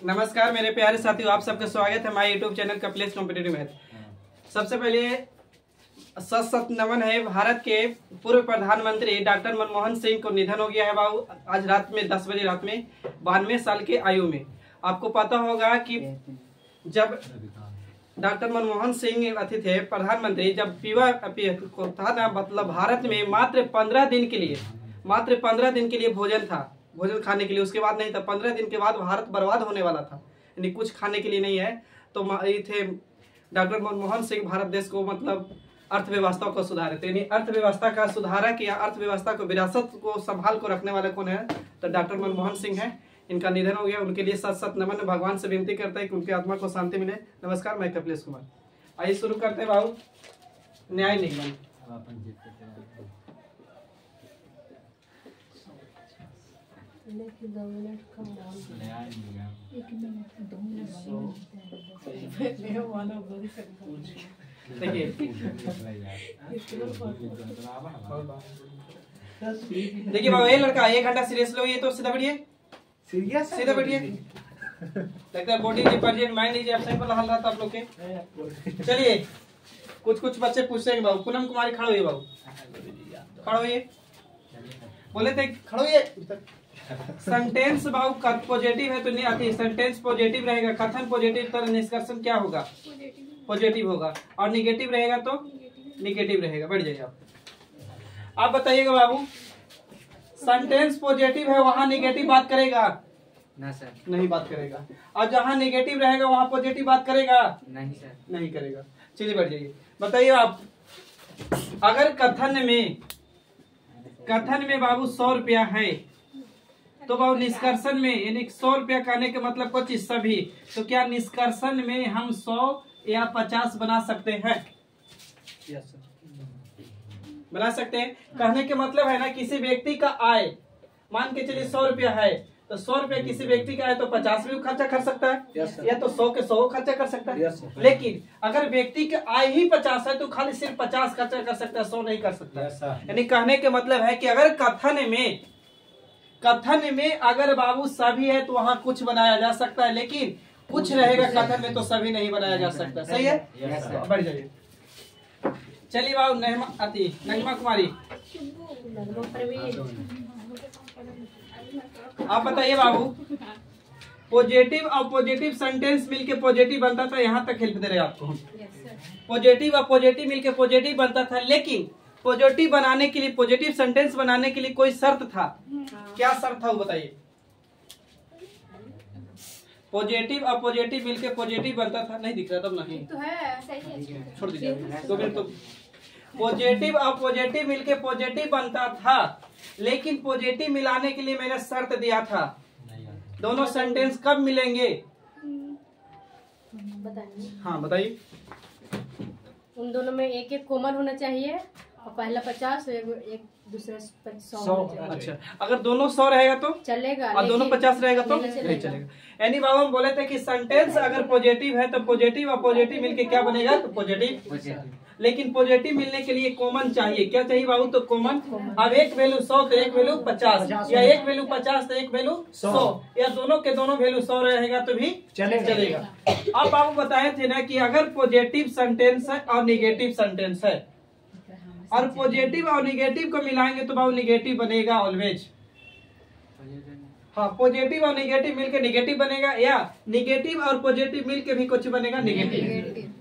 नमस्कार मेरे प्यारे साथियों, आप सबका स्वागत है हमारे YouTube channel Kapilesh competitive math. सबसे पहले सत नमन है। भारत के पूर्व प्रधानमंत्री डॉक्टर मनमोहन सिंह को निधन हो गया है बाबू, आज रात में 10 बजे रात में 92 साल के आयु में। आपको पता होगा कि जब डॉक्टर मनमोहन सिंह अति थे प्रधानमंत्री, जब पीवा था ना, मतलब भारत में मात्र 15 दिन के लिए भोजन खाने के लिए, उसके बाद नहीं था। 15 दिन के बाद भारत बर्बाद होने वाला था, यानी कुछ खाने के लिए नहीं है। तो ये थे डॉक्टर मनमोहन सिंह, भारत देश को मतलब अर्थव्यवस्था को सुधारे थे, यानी अर्थव्यवस्था का सुधारा किया। अर्थव्यवस्था को, विरासत को संभाल को रखने वाले कौन है? तो डॉक्टर मनमोहन सिंह है। इनका निधन हो गया, उनके लिए सत नमन। भगवान से विनती करते हैं कि उनकी आत्मा को शांति मिले। नमस्कार, मैं कपिलेश कुमार। आइए शुरू करते हैं बाबू। न्याय निगम देखिए बाबू, ये लड़का 1 घंटा सीरियस लो, ये तो सीधा बैठिए, सीधा बैठिए। लगता है body represent mind is absent पर हल रहा था आप लोग के। चलिए कुछ बच्चे पूछते हैं बाबू। पूनम कुमारी खड़ो ये बाबू, खड़ो ये, बोले थे खड़ो ये। सेंटेंस बाबू पॉजिटिव है तो नहीं आती, सेंटेंस पॉजिटिव रहेगा, कथन पॉजिटिव तो निष्कर्षण क्या होगा? पॉजिटिव होगा। और निगेटिव रहेगा तो निगेटिव रहेगा। बढ़ जाइए आप बताइएगा बाबू। सेंटेंस पॉजिटिव है वहां निगेटिव बात करेगा? ना सर, नहीं बात करेगा। और जहां निगेटिव रहेगा वहां पॉजिटिव बात करेगा? नहीं सर, नहीं करेगा। चलिए बढ़ जाइए, बताइए आप। अगर कथन में बाबू 100 रुपया है तो बाबू निष्कर्षण में, यानी 100 रुपया कहने के मतलब 25 सभी, तो क्या निष्कर्षण में हम 100 या 50 बना सकते हैं? यस सर, बना सकते हैं। कहने के मतलब है ना, किसी व्यक्ति का आय मान के चलिए 100 रुपया है, तो 100 रुपया किसी व्यक्ति का है तो 50 भी खर्चा कर सकता है, या तो 100 के 100 खर्चा कर सकता है। लेकिन अगर व्यक्ति का आय ही 50 है तो खाली सिर्फ 50 खर्चा कर सकता है, 100 नहीं कर सकता। यानी कहने के मतलब है कि अगर कथन में अगर बाबू सभी है तो वहां कुछ बनाया जा सकता है, लेकिन कुछ रहेगा कथन में तो सभी नहीं बनाया जा सकता। सही है? बढ़ जाइए। चलिए बाबू, नगमा कुमारी आप बताइए बाबू। पॉजिटिव और पॉजिटिव सेंटेंस मिलके पॉजिटिव बनता था, यहाँ तक हेल्प दे रहे आपको। पॉजिटिव और पॉजिटिव मिलके पॉजिटिव बनता था, लेकिन पॉजिटिव बनाने के लिए, पॉजिटिव सेंटेंस बनाने के लिए कोई शर्त था। क्या शर्त था वो बताइए। पॉजिटिव और पॉजिटिव मिलके पॉजिटिव बनता था। नहीं दिख रहा तब नहीं तो है, छोड़ दीजिए 2 मिनट। तो पॉजिटिव और पॉजिटिव मिलके पॉजिटिव बनता था, लेकिन पॉजिटिव मिलाने के लिए मैंने शर्त दिया था। दोनों सेंटेंस कब मिलेंगे? हाँ बताइए। उन दोनों में एक कॉमन होना चाहिए, और पहला 50 एक दूसरा 100। अच्छा, अगर दोनों 100 रहेगा तो चलेगा, और दोनों 50 रहेगा तो नहीं चलेगा। यानी बाबू हम बोले थे कि सेंटेंस अगर पॉजिटिव है तो पॉजिटिव और पॉजिटिव मिलके क्या बनेगा? तो पॉजिटिव। लेकिन पॉजिटिव मिलने के लिए कॉमन चाहिए। क्या चाहिए बाबू? तो कॉमन। अब एक वैल्यू 100 तो एक वैल्यू 50, या एक वैल्यू 50 तो एक वैल्यू 100, या दोनों के दोनों वैल्यू 100 रहेगा तो भी चलेगा। अब बाबू बताए थे ना कि अगर पॉजिटिव सेंटेंस है और निगेटिव सेंटेंस है, और पॉजिटिव और निगेटिव को मिलाएंगे तो बाबू निगेटिव बनेगा ऑलवेज। हाँ, पॉजिटिव और निगेटिव मिलके निगेटिव बनेगा, या निगेटिव और पॉजिटिव मिलके भी कुछ बनेगा निगेटिव।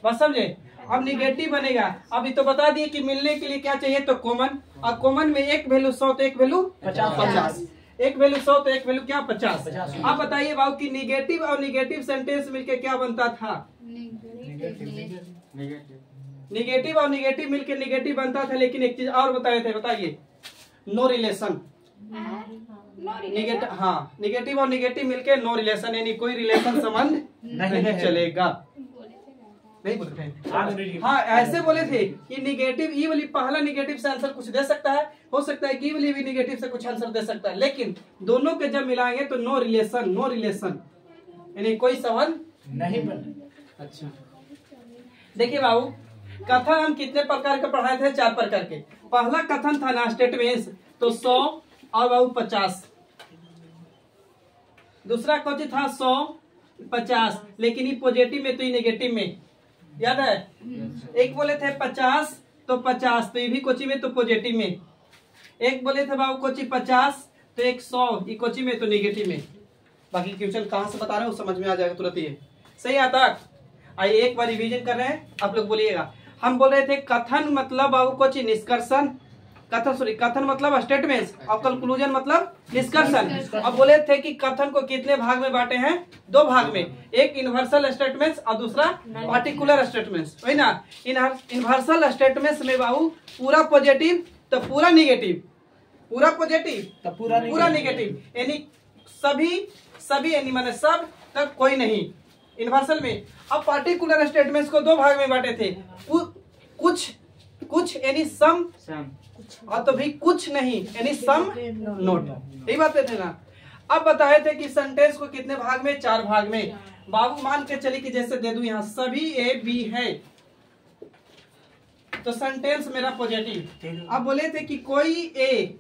बस समझे? अब निगेटिव बनेगा। अब ये तो बता दिए कि मिलने के लिए क्या चाहिए? तो कॉमन। और कॉमन में एक वैल्यू 100 तो एक वैल्यू 50, एक वैल्यू 100 तो एक वैल्यू क्या? 50। आप बताइए बाबू कि निगेटिव और निगेटिव सेंटेंस मिलके क्या बनता था? निगेटिव और निगेटिव मिलके निगेटिव बनता था, लेकिन एक चीज और बताए थे, बताइए। No relation. निगेटिव, हाँ, निगेटिव और निगेटिव मिलके नो रिलेशन, यानी कोई रिलेशन संबंध नहीं चलेगा। नहीं बोलते हैं? हाँ, ऐसे बोले थे कि निगेटिव ई वाली पहला निगेटिव से आंसर कुछ दे सकता है, हो सकता है कि वाली भी निगेटिव से कुछ आंसर दे सकता है, लेकिन दोनों के जब मिलाएंगे तो नो रिलेशन, यानी कोई संबंध नहीं बनेगा। अच्छा, देखिए बाबू, कथन हम कितने प्रकार के पढ़ाए थे? 4 प्रकार के। पहला कथन था ना स्टेटमेंट, तो 100 और बाबू 50। दूसरा कोची था 100 50, लेकिन ये पॉजिटिव में तो ये नेगेटिव में, याद है। एक बोले थे 50 तो 50, तो ये भी कोची में तो पॉजिटिव में। एक बोले थे बाबू कोची 50 तो एक 100, ये कोची में तो नेगेटिव में। बाकी क्वेश्चन कहाँ से बता रहे हो समझ में आ जाएगा तुरंत ही, सही आता। आइए एक बार रिवीजन कर रहे हैं, आप लोग बोलिएगा। हम बोल रहे थे कथन मतलब बाबू कोची निष्कर्षण, कथन मतलब स्टेटमेंट और कंक्लूजन मतलब निष्कर्षण। अब बोले थे कि कथन को कितने भाग में बांटे हैं, 2 भाग में, एक यूनिवर्सल स्टेटमेंट्स और दूसरा पार्टिकुलर स्टेटमेंट्स, वही ना। यूनिवर्सल स्टेटमेंट्स में बाबू पूरा पॉजिटिव तो पूरा निगेटिव, पूरा पॉजिटिव तो पूरा निगेटिव, यानी सभी यानी माने सब तक कोई नहीं यूनिवर्सल में। अब पार्टिकुलर स्टेटमेंट्स को 2 भाग में बांटे थे, कुछ यानी सम और तो भी कुछ नहीं यानी सम नोट, यही बात थे ना। अब बताए थे कि सेंटेंस को कितने भाग में, 4 भाग में। बाबू मान के चलिए कि जैसे दे दूं यहाँ सभी ए बी है तो सेंटेंस मेरा पॉजिटिव। अब बोले थे कि कोई ए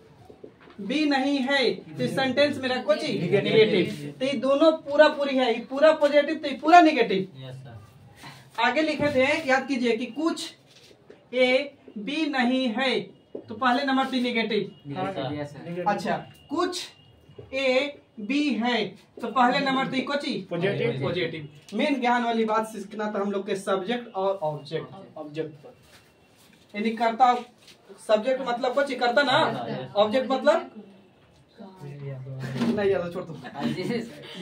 बी नहीं है तो सेंटेंस मेरा कुछ निगेटिव। तो ये दोनों पूरा पूरी है, ये पूरा पॉजिटिव तो ये पूरा निगेटिव। आगे लिखे थे, याद कीजिए कि कुछ ए बी नहीं है तो पहले नंबर थी निगेटिव। अच्छा, कुछ ए बी है तो पहले नंबर थी कोची पॉजिटिव। मेन ज्ञान वाली बात सीखना था हम लोग के सब्जेक्ट और ऑब्जेक्ट, यानी करता सब्जेक्ट मतलब कुछ करता ना, ऑब्जेक्ट मतलब नहीं याद, छोड़ दो।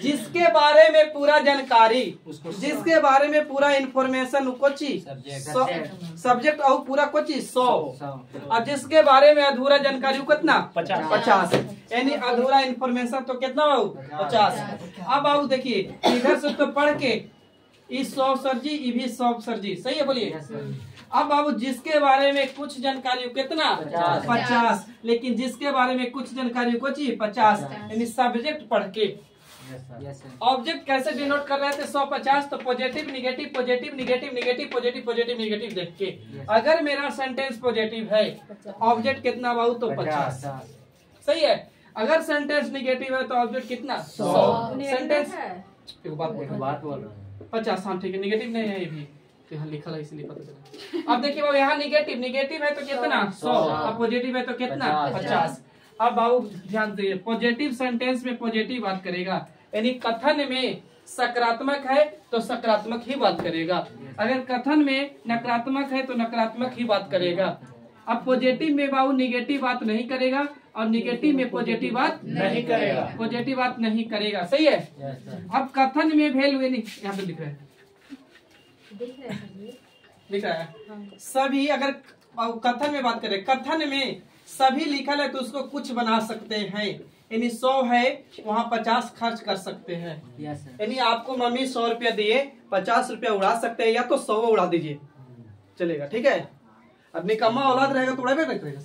जिसके बारे में पूरा जानकारी, जिसके बारे में पूरा इंफॉर्मेशन कोची सब्जेक्ट और पूरा कोची 100, और जिसके बारे में अधूरा जानकारी कितना 50, यानी अधूरा इंफॉर्मेशन तो कितना 50। अब आओ देखिए इधर से तो पढ़ के इस 100 सर जी, ये भी 100 सर जी, सही है बोलिए। अब बाबू जिसके बारे में कुछ जानकारी कितना 50, लेकिन जिसके बारे में कुछ जानकारी को चाहिए 50, यानी सब्जेक्ट पढ़ के। ऑब्जेक्ट कैसे डिनोट कर रहे थे 150, तो positive negative positive negative negative positive positive negative देख के अगर मेरा सेंटेंस पॉजिटिव है ऑब्जेक्ट कितना बाबू तो 50, सही है। अगर सेंटेंस निगेटिव है तो ऑब्जेक्ट कितना 100। सेंटेंस बात बोल 50, हाँ ठीक है, निगेटिव नहीं है ये भी यहाँ लिखा है इसलिए पता चला। अब देखिए बाबू यहाँ निगेटिव है तो कितना 100 और पॉजिटिव है तो कितना 50। अब बाबू ध्यान दीजिए, पॉजिटिव सेंटेंस में पॉजिटिव बात करेगा, यानी कथन में सकारात्मक है तो सकारात्मक ही बात करेगा, अगर कथन में नकारात्मक है तो नकारात्मक ही बात करेगा। अब पॉजिटिव में बाबू निगेटिव बात नहीं करेगा और निगेटिव में पॉजिटिव बात नहीं करेगा, पॉजिटिव बात नहीं करेगा, सही है। अब कथन में वैल्यू यहाँ पे लिख रहे हैं, लिख रहा है सभी, अगर कथन में बात करें, कथन में सभी लिखल है तो उसको कुछ बना सकते हैं, यानी 100 है वहाँ 50 खर्च कर सकते हैं। यानी आपको मम्मी 100 रुपया दिए 50 रुपया उड़ा सकते हैं, या तो 100 उड़ा दीजिए चलेगा, ठीक है। अब निकम्मा औलाद रहेगा तो उड़ाबे नहीं करेगा,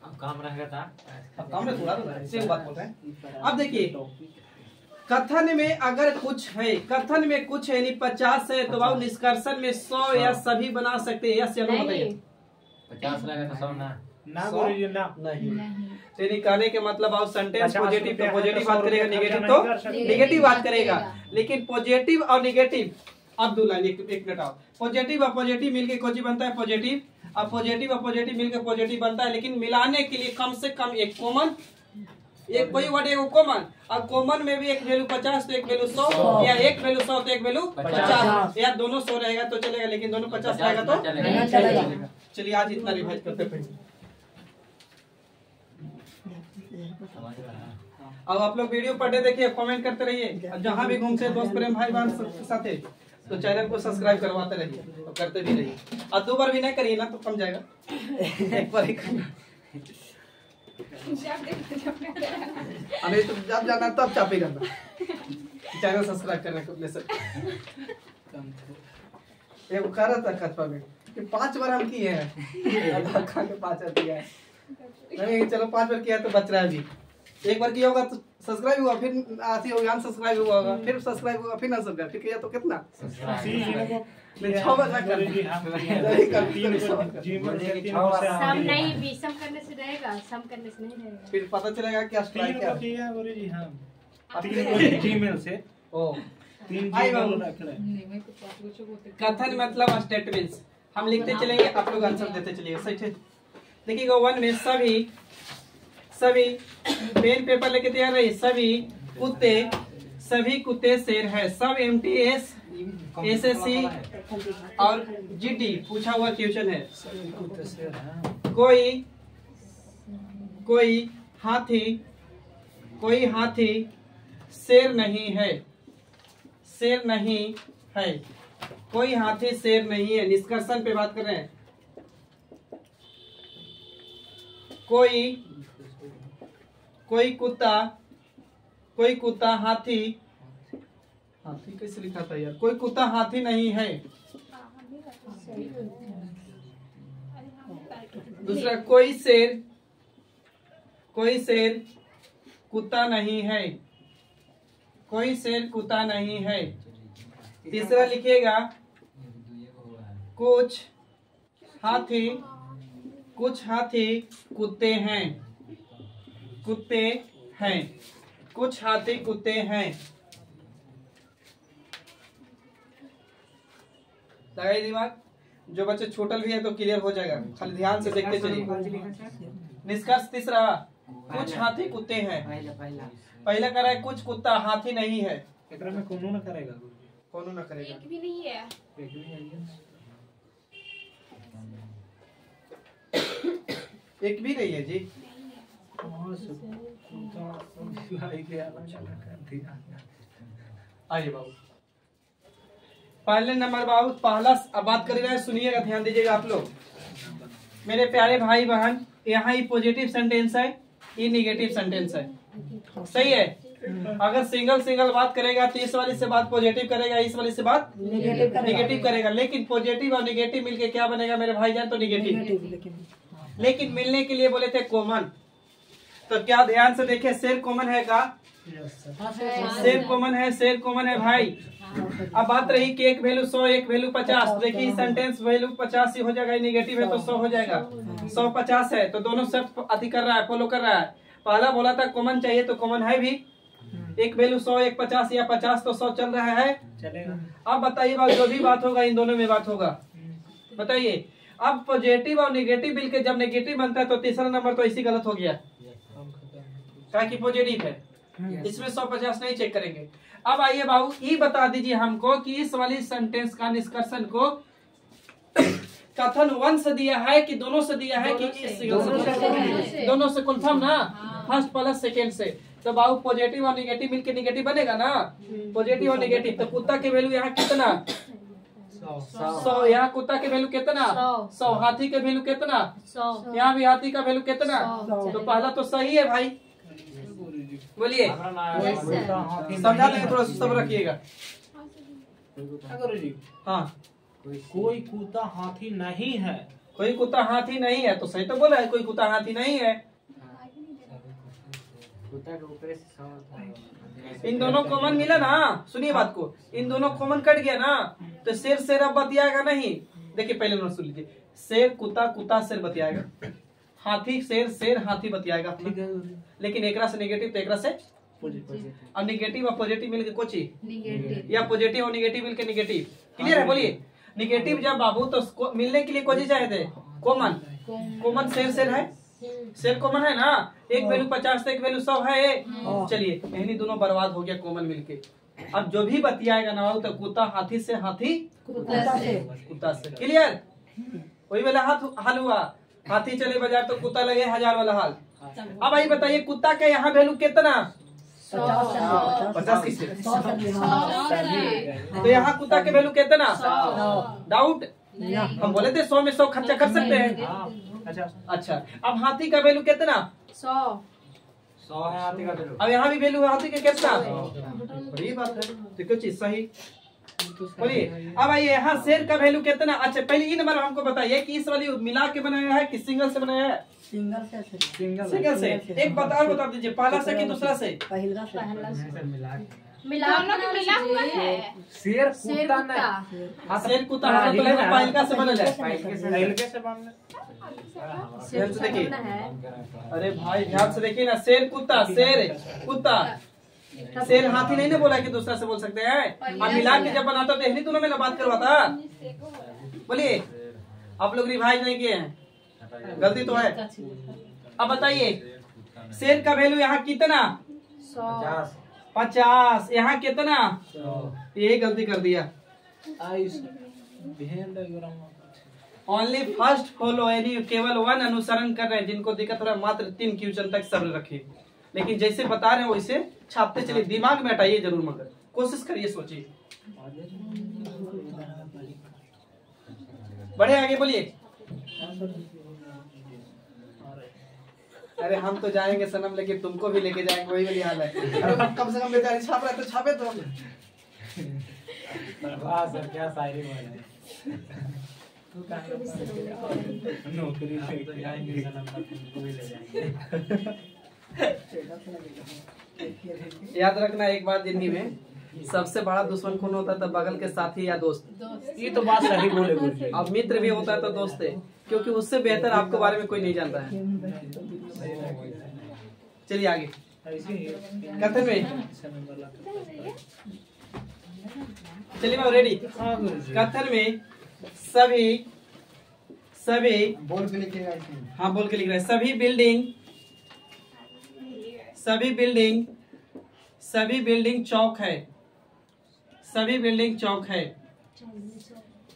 अब काम रहेगा अब काम में थोड़ा सेम बात बोल रहे हैं। अब देखिए कथन में अगर कुछ है, कथन में कुछ है यानी 50 है तो बाबू निष्कर्षण में 100 या सभी बना सकते हैं, या चलो बताइए 50 रहेगा तो 100 ना नहीं। यानी कहने के मतलब आप सेंटेंस पॉजिटिव तो पॉजिटिव बात करेगा, निगेटिव तो निगेटिव बात करेगा, लेकिन पॉजिटिव और निगेटिव, अब दो लाइन एक मिनट आओ, पॉजिटिव और पॉजिटिव मिलके कोई बनता है पॉजिटिव, अब पॉजिटिव और पॉजिटिव मिलकर पॉजिटिव बनता है, लेकिन मिलाने के लिए कम से कम एक कॉमन, एक कोई वर्ड एक कॉमन, अब कॉमन में भी एक वैल्यू 50 तो एक वैल्यू 100, या एक वैल्यू 100 तो एक वैल्यू 50, या दोनों 100 रहेगा तो चलेगा, लेकिन दोनों 50 रहेगा तो चलेगा। चलिए आज इतना रिवाइज करते हैं। अब आप लोग वीडियो पढ़े देखिए, कमेंट करते रहिए, जहाँ भी घूमते दोस्त प्रेम भाई बहन के साथ तो चैनल को सब्सक्राइब करवाते रहिए और करते भी रहिए, और 2 बार भी नहीं करिए ना तो कम जाएगा, एक बार ही करना। अरे तो जब जाना तब चापी करना, चैनल सब्सक्राइब करने को प्लीज। ये कह रहा था खतपा में कि 5 बार हम किए हैं, आधार कार्ड में 5 बार किया है, नहीं चलो 5 बार किया तो बच रहा है अभी, एक बार किया होगा तो सब्सक्राइब हुआ, फिर आती होगी अनसब्सक्राइब हुआ होगा, फिर सब्सक्राइब हुआ, फिर अनसब्सक्राइब, फिर किया तो कितना 6 बार ना कर, सम नहीं विषम करने से रहेगा, सम करने से नहीं रहेगा, फिर पता चलेगा क्या स्ट्राइक है। 3 फीमेल से ओ 3 आई जीरो बाबू। रख रहे। कथन मतलब स्टेटमेंट्स हम लिखते चलेंगे, आप लोग आंसर देते चलिएगा। सही है। देखिएगा 1 में सभी पेन पेपर लेके तैयार रहिए। सभी कुत्ते शेर है। सब MTS SSC और GT पूछा हुआ क्वेश्चन है। कोई हाथी शेर नहीं है। कोई हाथी शेर नहीं है। निष्कर्षण पे बात कर रहे हैं। कोई कुत्ता हाथी कैसे लिखा था यार? कोई कुत्ता हाथी नहीं है। दूसरा कोई शेर कुत्ता नहीं है। कोई शेर कुत्ता नहीं है। तीसरा लिखिएगा कुछ हाथी कुत्ते हैं। कुछ हाथी कुत्ते हैं। लगाइए दिमाग। जो बच्चे छोटल भी है तो क्लियर हो जाएगा, खाली ध्यान से देखते चलिए। निष्कर्ष तीसरा कुछ हाथी कुत्ते हैं। पहला कह रहा है कुछ कुत्ता हाथी नहीं है। एकरा में कोनो ना करेगा। एक भी नहीं है। एक भी नहीं है जी। आइए बाबू पहले नंबर बाबू पहला अब बात कर रहे हैं, सुनिएगा, ध्यान दीजिएगा आप लोग मेरे प्यारे भाई बहन। यहाँ ही पॉजिटिव सेंटेंस है, ये निगेटिव सेंटेंस है। सही है। अगर सिंगल बात करेगा तो इस वाली से बात पॉजिटिव करेगा, इस वाली से बात निगेटिव करेगा। लेकिन पॉजिटिव और निगेटिव मिलके क्या बनेगा मेरे भाईजान? तो निगेटिव। लेकिन मिलने के लिए बोले थे कॉमन। तो क्या ध्यान से देखे, शेर कॉमन है का? शेर कॉमन है भाई। अब बात रही कि एक वैल्यू 100 एक वैल्यू 50। देखिए सेंटेंस वैल्यू 50 ही हो जाएगा, निगेटिव है तो 100 हो जाएगा। 100 50 है तो दोनों सब अति कर रहा है, फॉलो कर रहा है। पहला बोला था कॉमन चाहिए तो कॉमन है भी। एक वैल्यू 100 एक 50 या 50 तो 100 चल रहा है। अब बताइए बात, जो भी बात होगा इन दोनों में बात होगा। बताइए अब पॉजिटिव और निगेटिव मिलकर जब नेगेटिव बनता है तो तीसरा नंबर तो इसी गलत हो गया, क्या कि पॉजिटिव है। इसमें 150 नहीं चेक करेंगे। अब आइए बाबू ये बता दीजिए हमको कि इस वाली सेंटेंस का निष्कर्षण को कथन 1 से दिया है कि दोनों से दिया है कि दोनों से कन्फर्म ना, फर्स्ट प्लस सेकेंड से। तो बाबू पॉजिटिव और निगेटिव मिलके निगेटिव बनेगा ना, पॉजिटिव और निगेटिव। तो कुत्ता के वैल्यू यहाँ कितना? 100। यहाँ कुत्ता के वैल्यू कितना? 100। हाथी के वैल्यू कितना? 100। यहाँ भी हाथी का वैल्यू कितना? तो पहला तो सही है भाई। बोलिए समझा देंगे, थोड़ा सब रखिएगा। हाँ कोई कुत्ता हाथी नहीं है। कोई कुत्ता हाथी नहीं है तो सही तो बोला है, कोई कुत्ता हाथी नहीं है। इन दोनों कॉमन मिला ना, सुनिए बात को, इन दोनों कॉमन कट गया ना तो शेर अब बतियाएगा नहीं। देखिए पहले नोट सुन लीजिए, शेर कुत्ता शेर बतियाएगा, हाथी शेर हाथी बतियाएगा। लेकिन एकरा से नेगेटिव तो एकरा से अब निगेटिव और पॉजिटिव मिलके कुछ या पॉजिटिव और निगेटिव मिलके निगेटिव। क्लियर है? बोलिए निगेटिव जब बाबू तो मिलने के लिए कुछ चाहे थे कॉमन शेर है, शेर कॉमन है ना। एक वैल्यू 50 एक वैल्यू 100 है। चलिए यही दोनों बर्बाद हो गया कॉमन मिलके। अब जो भी बतियाएगा ना तो कुत्ता हाथी से कुत्ता से। क्लियर? वही वाला हाल हुआ, हाथी चले बाजार तो कुत्ता लगे 1000 वाला हाल। अब आई बताइए कुत्ता का यहाँ वैल्यू कितना? 50 किससे? तो यहाँ कुत्ता के वैल्यू कितना? डाउट? हम बोले थे 100 में 100 खर्चा कर सकते हैं। अच्छा अब हाथी का वैल्यू कितना? 100 है हाथी का वैल्यू। अब यहाँ भी वैल्यू है हाथी का कितना? बड़ी बात है, तो कुछ चीज सही। बोलिए अब आइए यहाँ शेर का वैल्यू कितना? अच्छा पहले ये नंबर हमको बताइए कि इस वाली मिला के बनाया है कि सिंगल से बनाया है? सिंगल से। एक बता दीजिए, पहला से कि दूसरा से? मिला हुआ है। शेर कुत्ता तो पहलका से बनल है। देखिए अरे भाई ध्यान से देखिए ना, शेर कुत्ता शेर हाथी नहीं ना बोला कि दूसरा से बोल सकते हैं। अब मिला के जब बनाता तो यही दोनों में ना बात करवाता। बोलिए, आप लोग रिवाइज नहीं किए हैं, गलती तो है। अब बताइए शेर का वैल्यू यहाँ कितना? 50। यहाँ कितना? यही गलती कर दिया। ओनली फर्स्ट फॉलो, यानी केवल वन अनुसरण कर रहे हैं। जिनको दिक्कत हो रहा है मात्र 3 क्वेश्चन तक सब्र रखिए, लेकिन जैसे बता रहे हैं वैसे छापते चलिए, दिमाग में हटाइए जरूर, मगर कोशिश करिए, सोचिए। बढ़े आगे, बोलिए। अरे हम तो जाएंगे सनम, लेकिन तुमको भी लेके जाएंगे, वही वाली हाल है। अरे कम से कम बेचारी छाप रहे तो छापे तो। वाह सर, क्या शायरी बोले। नौकरी से आएंगे सनम, तुमको भी ले जाएंगे। याद रखना एक बात, जिंदगी में सबसे बड़ा दुश्मन कौन होता है? तब बगल के साथी या दोस्त। ये तो बात सही बोले गुरुजी। अब मित्र भी होता है तो दोस्त है, क्योंकि उससे बेहतर आपके बारे में कोई नहीं जानता है। चलिए आगे कथन में, चलिए मैं रेडी। कथन में सभी बोल के लिखेगा। हाँ बोल के लिख रहे हैं। सभी बिल्डिंग चौक है। सभी बिल्डिंग चौक है।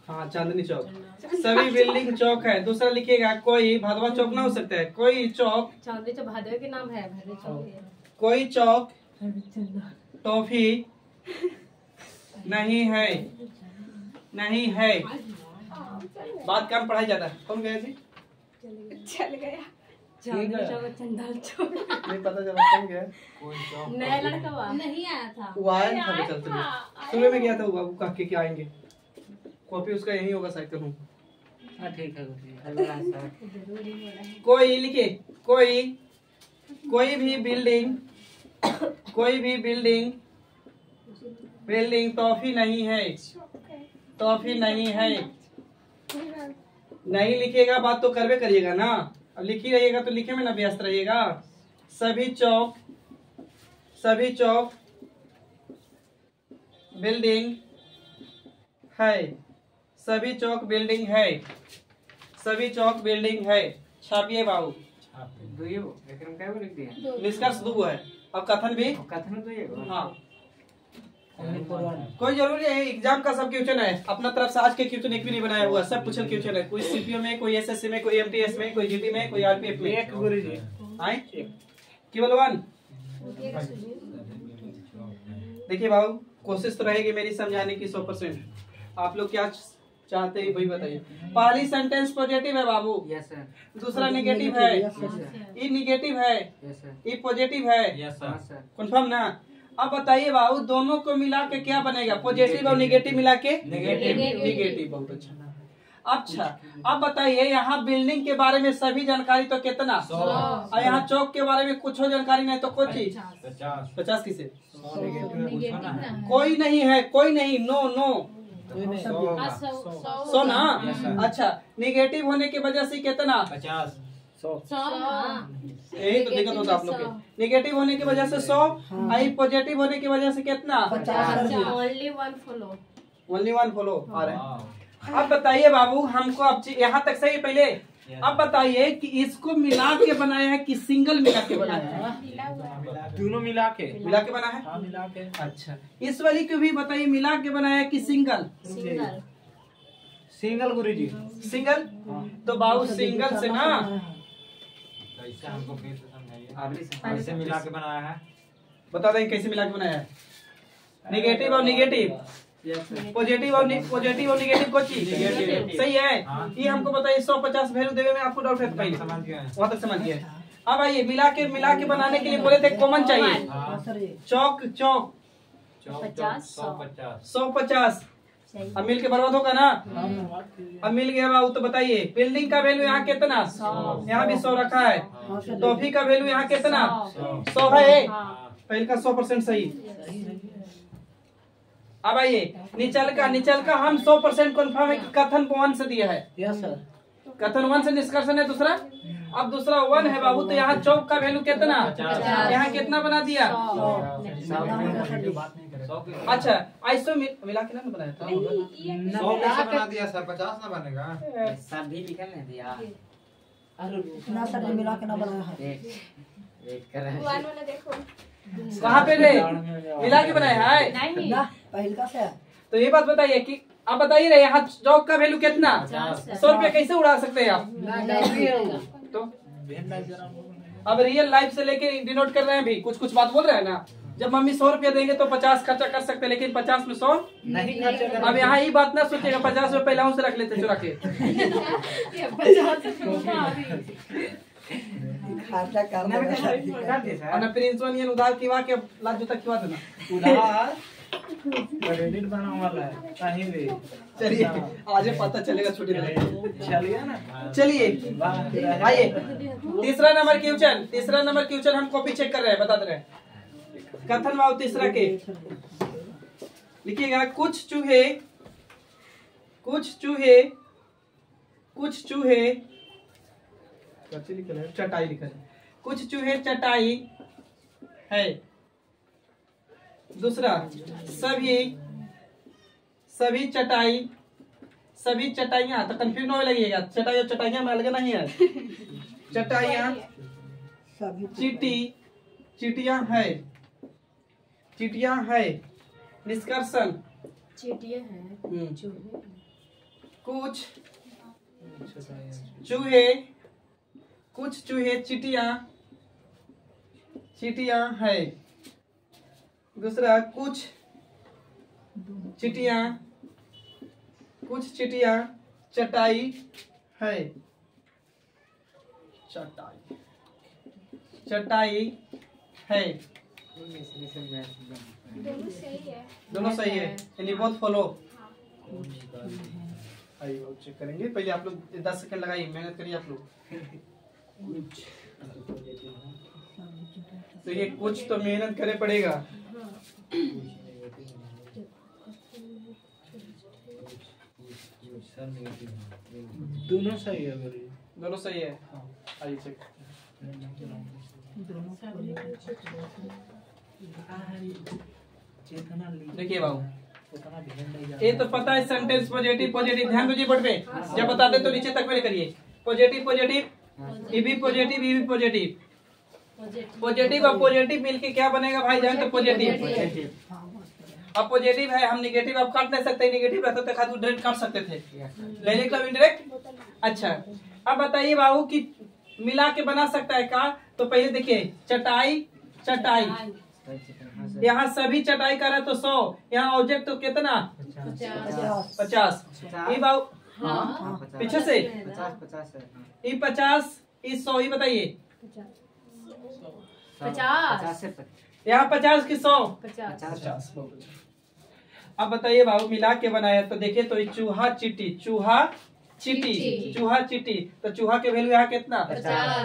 हाँ चांदनी चौक। सभी बिल्डिंग चौक है। दूसरा लिखिएगा, कोई भादवा चौक ना हो सकता है, कोई चौक, चांदनी चौक भादवा के नाम है, कोई चौक टॉफी नहीं है। नहीं है। बात कम पढ़ाई ज्यादा। कौन गया जी? चल गया। चांदनी चौक, चंदल चौक नहीं पता चला कौन गया। नया लड़का नहीं आया था, वो आया था, चलते सुबह में गया था। वो बाबू कह के क्या आएंगे, कॉपी उसका यही होगा शायद। करूँ ठीक है। कोई लिखे, कोई भी बिल्डिंग टॉफी नहीं है। टॉफी नहीं है। नहीं लिखिएगा बात तो करवे करिएगा ना। अब लिखी रहिएगा तो लिखे में ना व्यस्त रहिएगा। सभी चौक बिल्डिंग है। सभी चौक बिल्डिंग है। सभी चौक बिल्डिंग है। छापिए बाबू। निष्कर्ष 2 है। अब कथन भी, हाँ कोई जरूरी है। एग्जाम का सब क्वेश्चन है। अपना तरफ से आज के क्वेश्चन एक भी नहीं बनाया हुआ, सब पूछल क्वेश्चन है। कोई सीपीओ में, कोई एसएससी में, कोई एमटीएस में, कोई जीटी में, कोई आरपीएफ में। एक गुरुजी आए केवल 1। देखिए बाबू, कोशिश तो रहेगी मेरी समझाने की 100%। आप लोग क्या चाहते हैं वही बताइए। पहली सेंटेंस पॉजिटिव है बाबू। Yes sir. दूसरा नेगेटिव है। ई नेगेटिव है। ई पॉजिटिव है। Yes sir. कंफर्म ना? अब बताइए बाबू, दोनों को मिला के क्या बनेगा? पॉजिटिव और नेगेटिव मिला के नेगेटिव। बहुत अच्छा। अब बताइए, यहाँ बिल्डिंग के बारे में सभी जानकारी तो कितना? 100। और यहाँ चौक के बारे में कुछ जानकारी नहीं तो कुछ 50 किसे? कोई नहीं है, कोई नहीं, नो 100 ना। अच्छा, नेगेटिव होने की वजह से कितना? 50। यही तो दिक्कत होता आप लोग के। नेगेटिव होने की वजह से 100, आई पॉजिटिव होने की वजह से कितना? 50। ओनली वन फॉलो आ रहे हैं। अब बताइए बाबू, हमको अब यहाँ तक सही पहले। अब बताइए कि इसको मिला के बनाया है कि सिंगल मिला के बनाया है? दोनों मिला के बना है। हाँ, मिला के। अच्छा, इस वाली को भी बताइए, मिला के बनाया है कि सिंगल? सिंगल गुरुजी। सिंगल। तो बाबू सिंगल से ना, हमको फिर से समझाइए। कैसे मिला के बनाया है? बता दें कैसे मिला के बनाया है। नेगेटिव और नेगेटिव, पॉजिटिव और नेगेटिव को चीज सही है। ये हमको बताइए 150 वैल्यू देवे में आपको डाउट है तो पहले वहां तक समझ गया। अब आइए, मिला के बनाने के लिए बोले थे कॉमन चाहिए। चौक 150। अब मिल के बर्बाद होगा ना? अब मिल गया बाबू। तो बताइए, बिल्डिंग का वैल्यू यहाँ कितना? यहाँ भी 100 रखा है। टॉफी का वैल्यू यहाँ कितना? 100 है। पहले का 100% सही। अब आइए, निचल का हम 100% कन्फर्म है कि कथन 1 से दिया है। Yes sir. कथन 1 से निष्कर्षण है दूसरा। अब दूसरा 1 है बाबू, तो यहाँ चौक का वैल्यू कितना, यहाँ कितना बना दिया। अच्छा ऐसे मिला के ना बनाया था, 100 कैसे बना दिया सर, 50 ना बनेगा सर भी निकल नहीं दिया ना सर, मिला के ना बनाया है। वेट कर रहे वन वाला देखो, कहाँ पे रे मिला के बनाया है नहीं ना पहले का से है। तो ये बात बताइए कि आप बताइए रे, यहाँ चौक का वैल्यू कितना, 100 रुपया कैसे उड़ा सकते हैं आप। तो अब रियल लाइफ से लेके डिनोट कर रहे हैं भी, कुछ कुछ बात बोल रहे हैं ना। जब मम्मी 100 रुपया देंगे तो 50 खर्चा कर सकते हैं, लेकिन 50 में 100 नहीं खर्चा अब यहाँ ये बात ना सोचेगा 50 रुपये पहले से रख लेते चुरा के। खर्चा करना और ना प्रिंसिपल ये उधार किवा के लाज जूता किवा देना। उधार क्रेडिट बनाने वाला है कहीं भी। चलिए आज पता चलेगा छुट्टी चलिए ना, चलिए आइए तीसरा नंबर क्वेश्चन हम कॉपी चेक कर रहे हैं, बता दे रहे हैं। कथन भाव तीसरा के लिखिएगा, कुछ चूहे चटाई लिखा है, कुछ चूहे चटाई है। दूसरा सभी चटाइयाँ, तो कंफ्यूज होने लगेगा, चटाई और चटाइयाँ में अलग नहीं है। चटाइयाँ चीटियाँ है। निष्कर्षण चीटियाँ हैं, कुछ चूहे चीटियाँ है। दूसरा कुछ चीटियाँ चटाई है। चटाई है। दोनों सही है, यानी बहुत फॉलो। आइए चेक करेंगे, पहले आप लोग 10 सेकंड लगाइए, मेहनत करिए आप लोग। तो ये कुछ तो मेहनत करे पड़ेगा। दोनों सही है, दोनों सही है। आइए चेक देखिए बाबू, ये तो पता है सेंटेंस पॉजिटिव। ध्यान दीजिए बोर्ड पे, जब बताते तो नीचे तक मेरे करिए। पॉजिटिव पॉजिटिव और पॉजिटिव मिलके क्या बनेगा भाई जान, तो पॉजिटिव। अब पॉजिटिव है, हम निगेटिव अब काट नहीं सकते, निगेटिव रहता तो खाली डायरेक्ट काट सकते थे, डायरेक्ट और इनडायरेक्ट। अच्छा अब बताइए बाबू कि मिला के बना सकता है का, तो पहले देखिए चटाई, यहाँ सभी चटाई कर रहा है तो 100, यहाँ ऑब्जेक्ट तो कितना 50। ये बाबू पीछे से 50 इस 100 ही बताइए 50 यहाँ 50 की 100 50। अब बताइए बाबू मिला के बनाया तो देखिए, तो ये चूहा चीटी तो चूहा के वैल्यू यहाँ कितना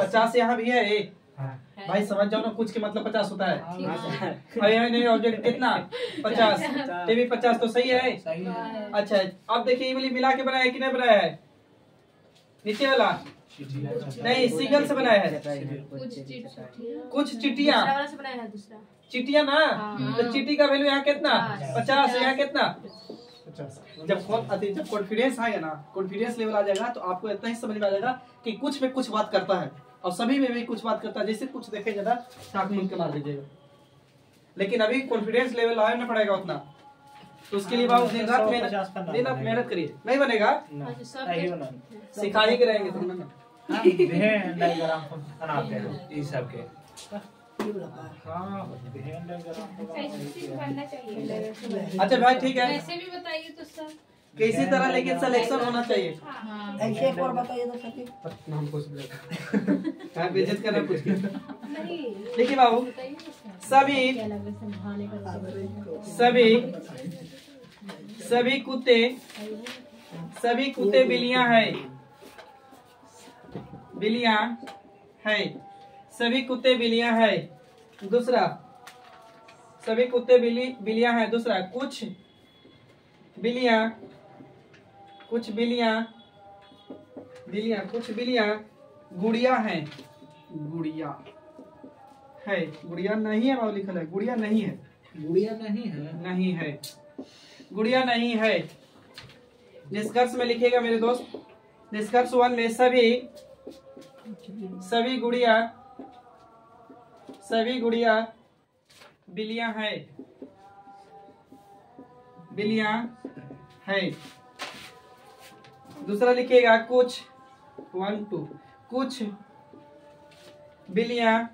50 यहाँ भी है। भाई समझ जाओ ना, कुछ के मतलब 50 होता है। और यहाँ नहीं ऑब्जेक्ट कितना 50, ये भी 50 तो सही है। अच्छा अब देखिए ये वाली मिला के बनाया है कि नहीं बनाया है, नीचे वाला नहीं सिंगल से बनाया है। कुछ चिटियाँ ना, तो चीटी का वैल्यू यहाँ कितना 50, यहाँ कितना 50। जब कॉन्फिडेंस आएगा ना, कॉन्फिडेंस लेवल आ जाएगा तो आपको इतना ही समझ में आ जाएगा कि कुछ में कुछ बात करता है और सभी में भी कुछ बात करता है। जैसे कुछ देखे ज्यादा टाक मुंह के मार दीजिएगा, लेकिन अभी कॉन्फिडेंस लेवल लाना पड़ेगा उतना, तो उसके लिए बाबू दिन रात मेहनत करिए। नहीं बनेगा सिखाए के रहेंगे तुम ना। अच्छा भाई ठीक है, ऐसे भी बताइए तो सर किसी तरह लेकिन सिलेक्शन होना चाहिए। ऐसे एक और बताइए तो सके नाम कुछ बेइज्जत करना कुछ। देखिए बाबू सभी कुत्ते बिल्लियां है। सभी कुत्ते बिल्लियां है। दूसरा सभी कुत्ते बिल्लियां है। दूसरा कुछ बिल्लियां गुड़िया है, गुड़िया है, गुड़िया नहीं है बाबू लिखल है, गुड़िया नहीं है, गुड़िया नहीं है, नहीं है, गुड़िया नहीं है। निष्कर्ष में लिखेगा मेरे दोस्त, निष्कर्ष 1 में सभी गुड़िया बिल्लियां है, बिल्लियां है। दूसरा लिखेगा कुछ 1 2 कुछ बिल्लियां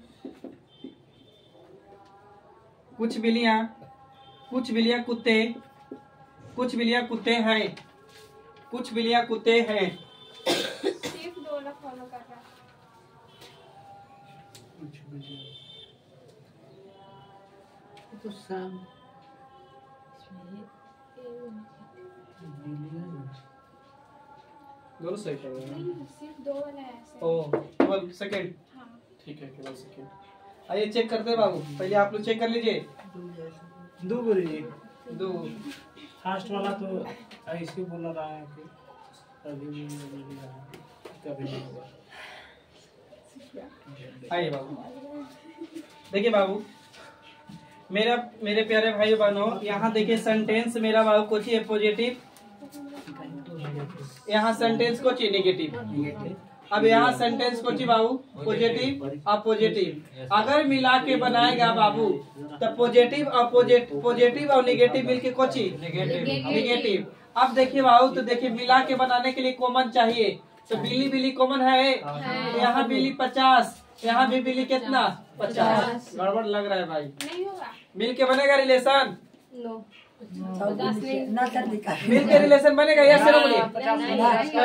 कुत्ते, कुछ बिल्लियां कुत्ते हैं, कुछ बिल्लियां कुत्ते हैं। सिर्फ 2 ना फॉलो कर रहा। तो सब दोनों सही कर रहे हैं। नहीं, सिर्फ 2 वाला है ऐसे। ओ केवल सेकंड, हाँ। ठीक है केवल सेकंड। आइए चेक करते हैं बाबू, पहले आप लोग चेक कर लीजिए। 2 गुरुजी। 2 फर्स्ट वाला तो ऐसे बोल रहा है कि अभी नहीं रहा, कभी नहीं होगा। आइए बाबू, देखिए बाबू, मेरे प्यारे भाई बहनों, यहाँ देखिए सेंटेंस मेरा बाबू कुछ है पॉजिटिव, यहाँ सेंटेंस को चाहिए नेगेटिव। अब यहाँ सेंटेंस को चाहिए बाबू पॉजिटिव और पॉजिटिव। अगर मिला के बनाएगा बाबू तो पॉजिटिव और नेगेटिव मिलके को चाहिए नेगेटिव। अब देखिए बाबू, तो देखिए मिला के बनाने के लिए कॉमन चाहिए, तो बिल्ली बिल्ली कॉमन है, यहाँ बिल्ली 50, यहाँ भी बिल्ली कितना 50। गड़बड़ लग रहा है भाई, नहीं होगा। मिल के बनेगा रिलेशन, नो ना सर दिखा मिल के रिलेशन बनेगा या सिर्फ बोलिए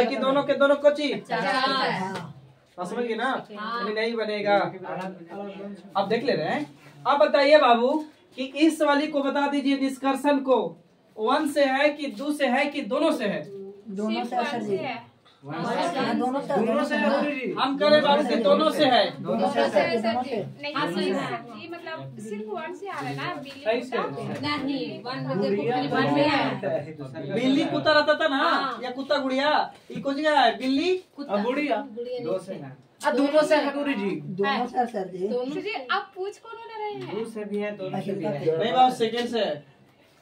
कि दोनों के दोनों कोची समझ गए ना, नहीं बनेगा। अब देख ले रहे हैं। अब बताइए बाबू कि इस वाली को बता दीजिए निष्कर्षण को 1 से है कि 2 से है कि दोनों से है? दोनों से सर जी, दोनों से हम करें बाबू कि दोनों से है। दोनों से नहीं ये मतलब सिर्फ 1 से आ रहा है ना। बिल्ली सही से नहीं, 1 में देखो 1 में है। बिल्ली कुत्ता रहता था ना, या कुत्ता गुड़िया, ये कुछ क्या है? बिल्ली गुड़िया 2 से है, दोनों से है गुरुजी। दोनों से सर जी, तो जी आप पूछ कौन रहे हैं? 2 से भी है, दोनों से भी है। नहीं बाबू सेकंड से है,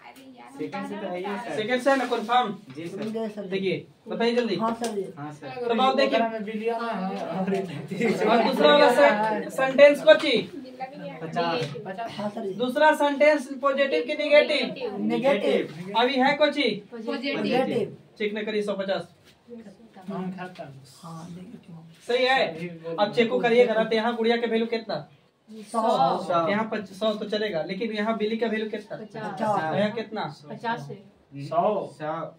अरे यार सेकंड से तो है ही सर। सेकंड से है ना कंफर्म? जी सर। सर देखिए बताइए जल्दी। हाँ सर जी, हाँ सर। तो बाबू देखिए, बिल्लिया और दूसरा वाला सेंटेंस को ची बिल्ला भी है। 50 हाँ सर जी, दूसरा सेंटेंस पॉजिटिव की नेगेटिव? नेगेटिव अभी है कोची पॉजिटिव, चेक न करिए 150 हम खाता है। हाँ नेगेटिव सही है। अब चेक करिएगा ना, तो यहाँ गुड़िया का वैल्यू कितना? 100 यहाँ 100 तो चलेगा, लेकिन यहाँ बिल्ली का वैल्यू कितना? 50 यहाँ कितना? 50 से 100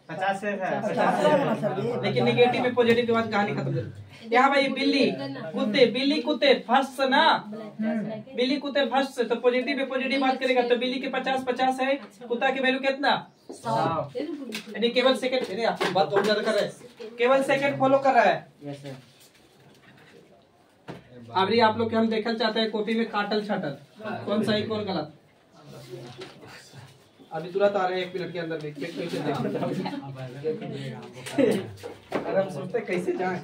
50 से है। 50 सर जी, लेकिन नेगेटिव में पॉजिटिव के बाद कहानी खत्म कर। यहाँ भाई बिल्ली कुत्ते फर्स्ट ना, बिल्ली कुत्ते फर्स्ट से, तो पॉजिटिव में पॉजिटिव बात करेगा तो बिल्ली के 50 है, कुत्ता की वैल्यू कितना? 100। यानी केवल सेकंड, आपकी बात बहुत ज्यादा कर रहे हैं, केवल सेकंड फॉलो कर रहा है। Yes sir. अभी आप लोग के हम देखल चाहते हैं कॉपी में काटल छाटल, कौन सही कौन गलत। अभी तुरंत आ रहे हैं 1 मिनट के अंदर में, कैसे अरे हम सोचते कैसे जाएं।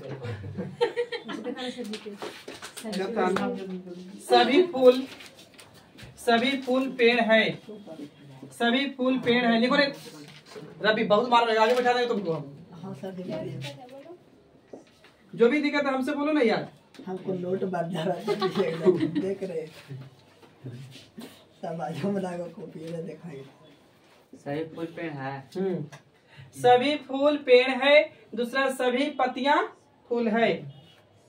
सभी फूल पेड़ है, सभी फूल पेड़ है। लिखो रे रवि, बहुत मार आगे बैठा देंगे तुमको हम। हाँ सर जी, जो भी दिक्कत है हमसे बोलो ना यार। हमको नोट बढ़ जा रहा है, एकदम देख रहे सब आजू में लगा कॉपी में दिखाई। सही फुल पेड़ है। सभी फूल पेड़ है, दूसरा सभी पत्तियां फूल है।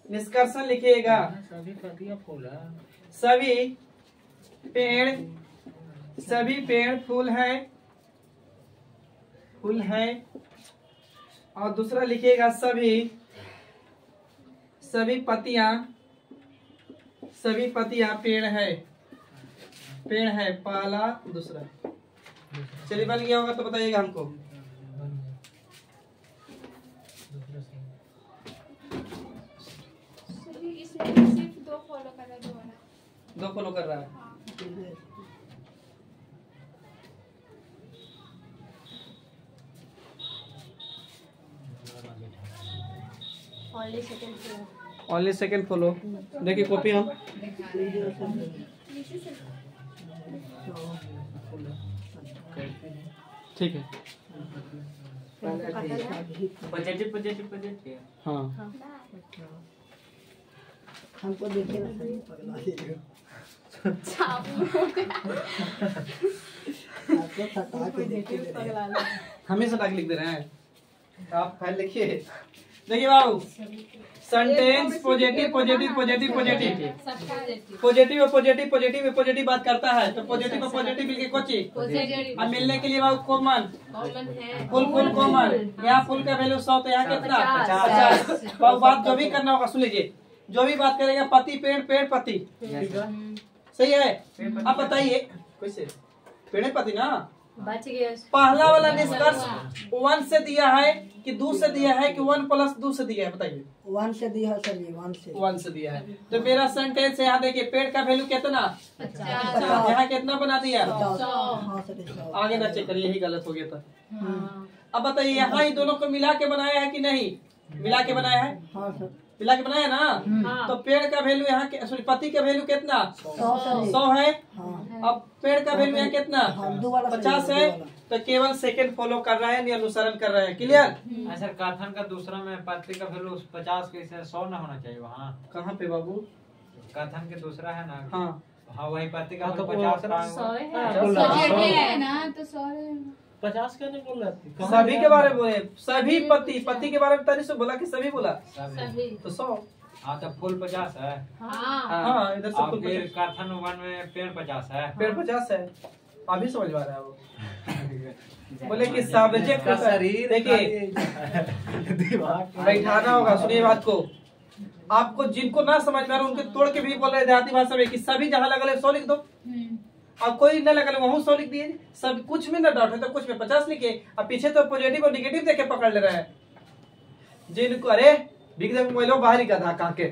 निष्कर्षण लिखिएगा, सभी पत्तियां फूल है। सभी पेड़ फूल है, और दूसरा लिखिएगा सभी पत्तियां पेड़ है पहला दूसरा। चलिए बन गया होगा तो बताइएगा हमको। इसमें सिर्फ 2 फॉलो कर रहा है, 2 फॉलो कर रहा है। ओनली सेकंड से ओनली सेकंड फॉलो। देखिए कॉपी हम ठीक है। Positive positive positive. हाँ हमको देखिए ना सही पगला दिए। आपको थका के देखिए दे रहे हैं। हमें से लिख दे रहे हैं, आप फाइल लिखिए। देखिए बाबू, sentence positive positive positive positive positive और पॉजिटिव पॉजिटिव में पॉजिटिव बात करता है तो पॉजिटिव और पॉजिटिव मिलके कोची अब मिलने के लिए बाबू कॉमन फुल कॉमन। यहाँ फुल का वैल्यू 100 तो यहाँ कितना 50। बाबू बात जो भी करना होगा सुन लीजिए, जो भी बात करेगा पति पेड़ पेड़ पति, सही है। अब बताइए कैसे पेड़ पति ना बच गया। पहला वाला निष्कर्ष 1 से दिया है कि 2 से दिया है कि 1 + 2 से दिया है, बताइए। 1 से दिया है सर, 1 से दिया है। तो मेरा सेंटेंस यहाँ देखिए पेड़ का वैल्यू कितना 50, यहाँ कितना बना दिया 100। आगे ना चेक करिए, यही गलत हो गया था। अब बताइए यहाँ ही दोनों को मिला के बनाया है कि नहीं, मिला के बनाया है। हाँ सर मिला के बनाया ना। तो पेड़ का वैल्यू यहाँ सॉरी पति का वैल्यू कितना 100 है। अब पेड़ का वैल्यू यहाँ कितना 50 है। तो केवल सेकंड फॉलो कर रहा है, नहीं अनुसरण कर रहा है। क्लियर। सर कथन का दूसरा में पति का वैल्यू 50 के 100 ना होना चाहिए वहाँ। कहाँ पे बाबू? कथन के दूसरा है ना। हाँ हाँ वही पति का 50 है ना तो 100 50 क्या नहीं बोल रहा? सभी के बारे में बोले, सभी पति के बारे में तरी से बोला कि सभी बोला तो 100। हाँ तो फुल 50 है। हाँ इधर से फुल फिर कथन 1 में पेड़ 50 है। पेड़ 50 है। अभी समझ में आ रहा है वो। बोले कि सब्जेक्ट का शरीर देखिए बैठाना होगा। सुनिए बात को, आपको जिनको ना समझ में आ रहा उनके तोड़ के भी बोल रहे देहाती भाषा में कि सभी जहाँ लगा 100 लिख दो। अब कोई न लगा वहाँ 100 लिख दिए। सब कुछ में न डाउट है तो कुछ में 50 लिखे। अब पीछे तो पॉजिटिव और निगेटिव देके पकड़ ले रहे हैं जिनको। अरे बिग मोबाइल बाहर ही गधा कहाँ के।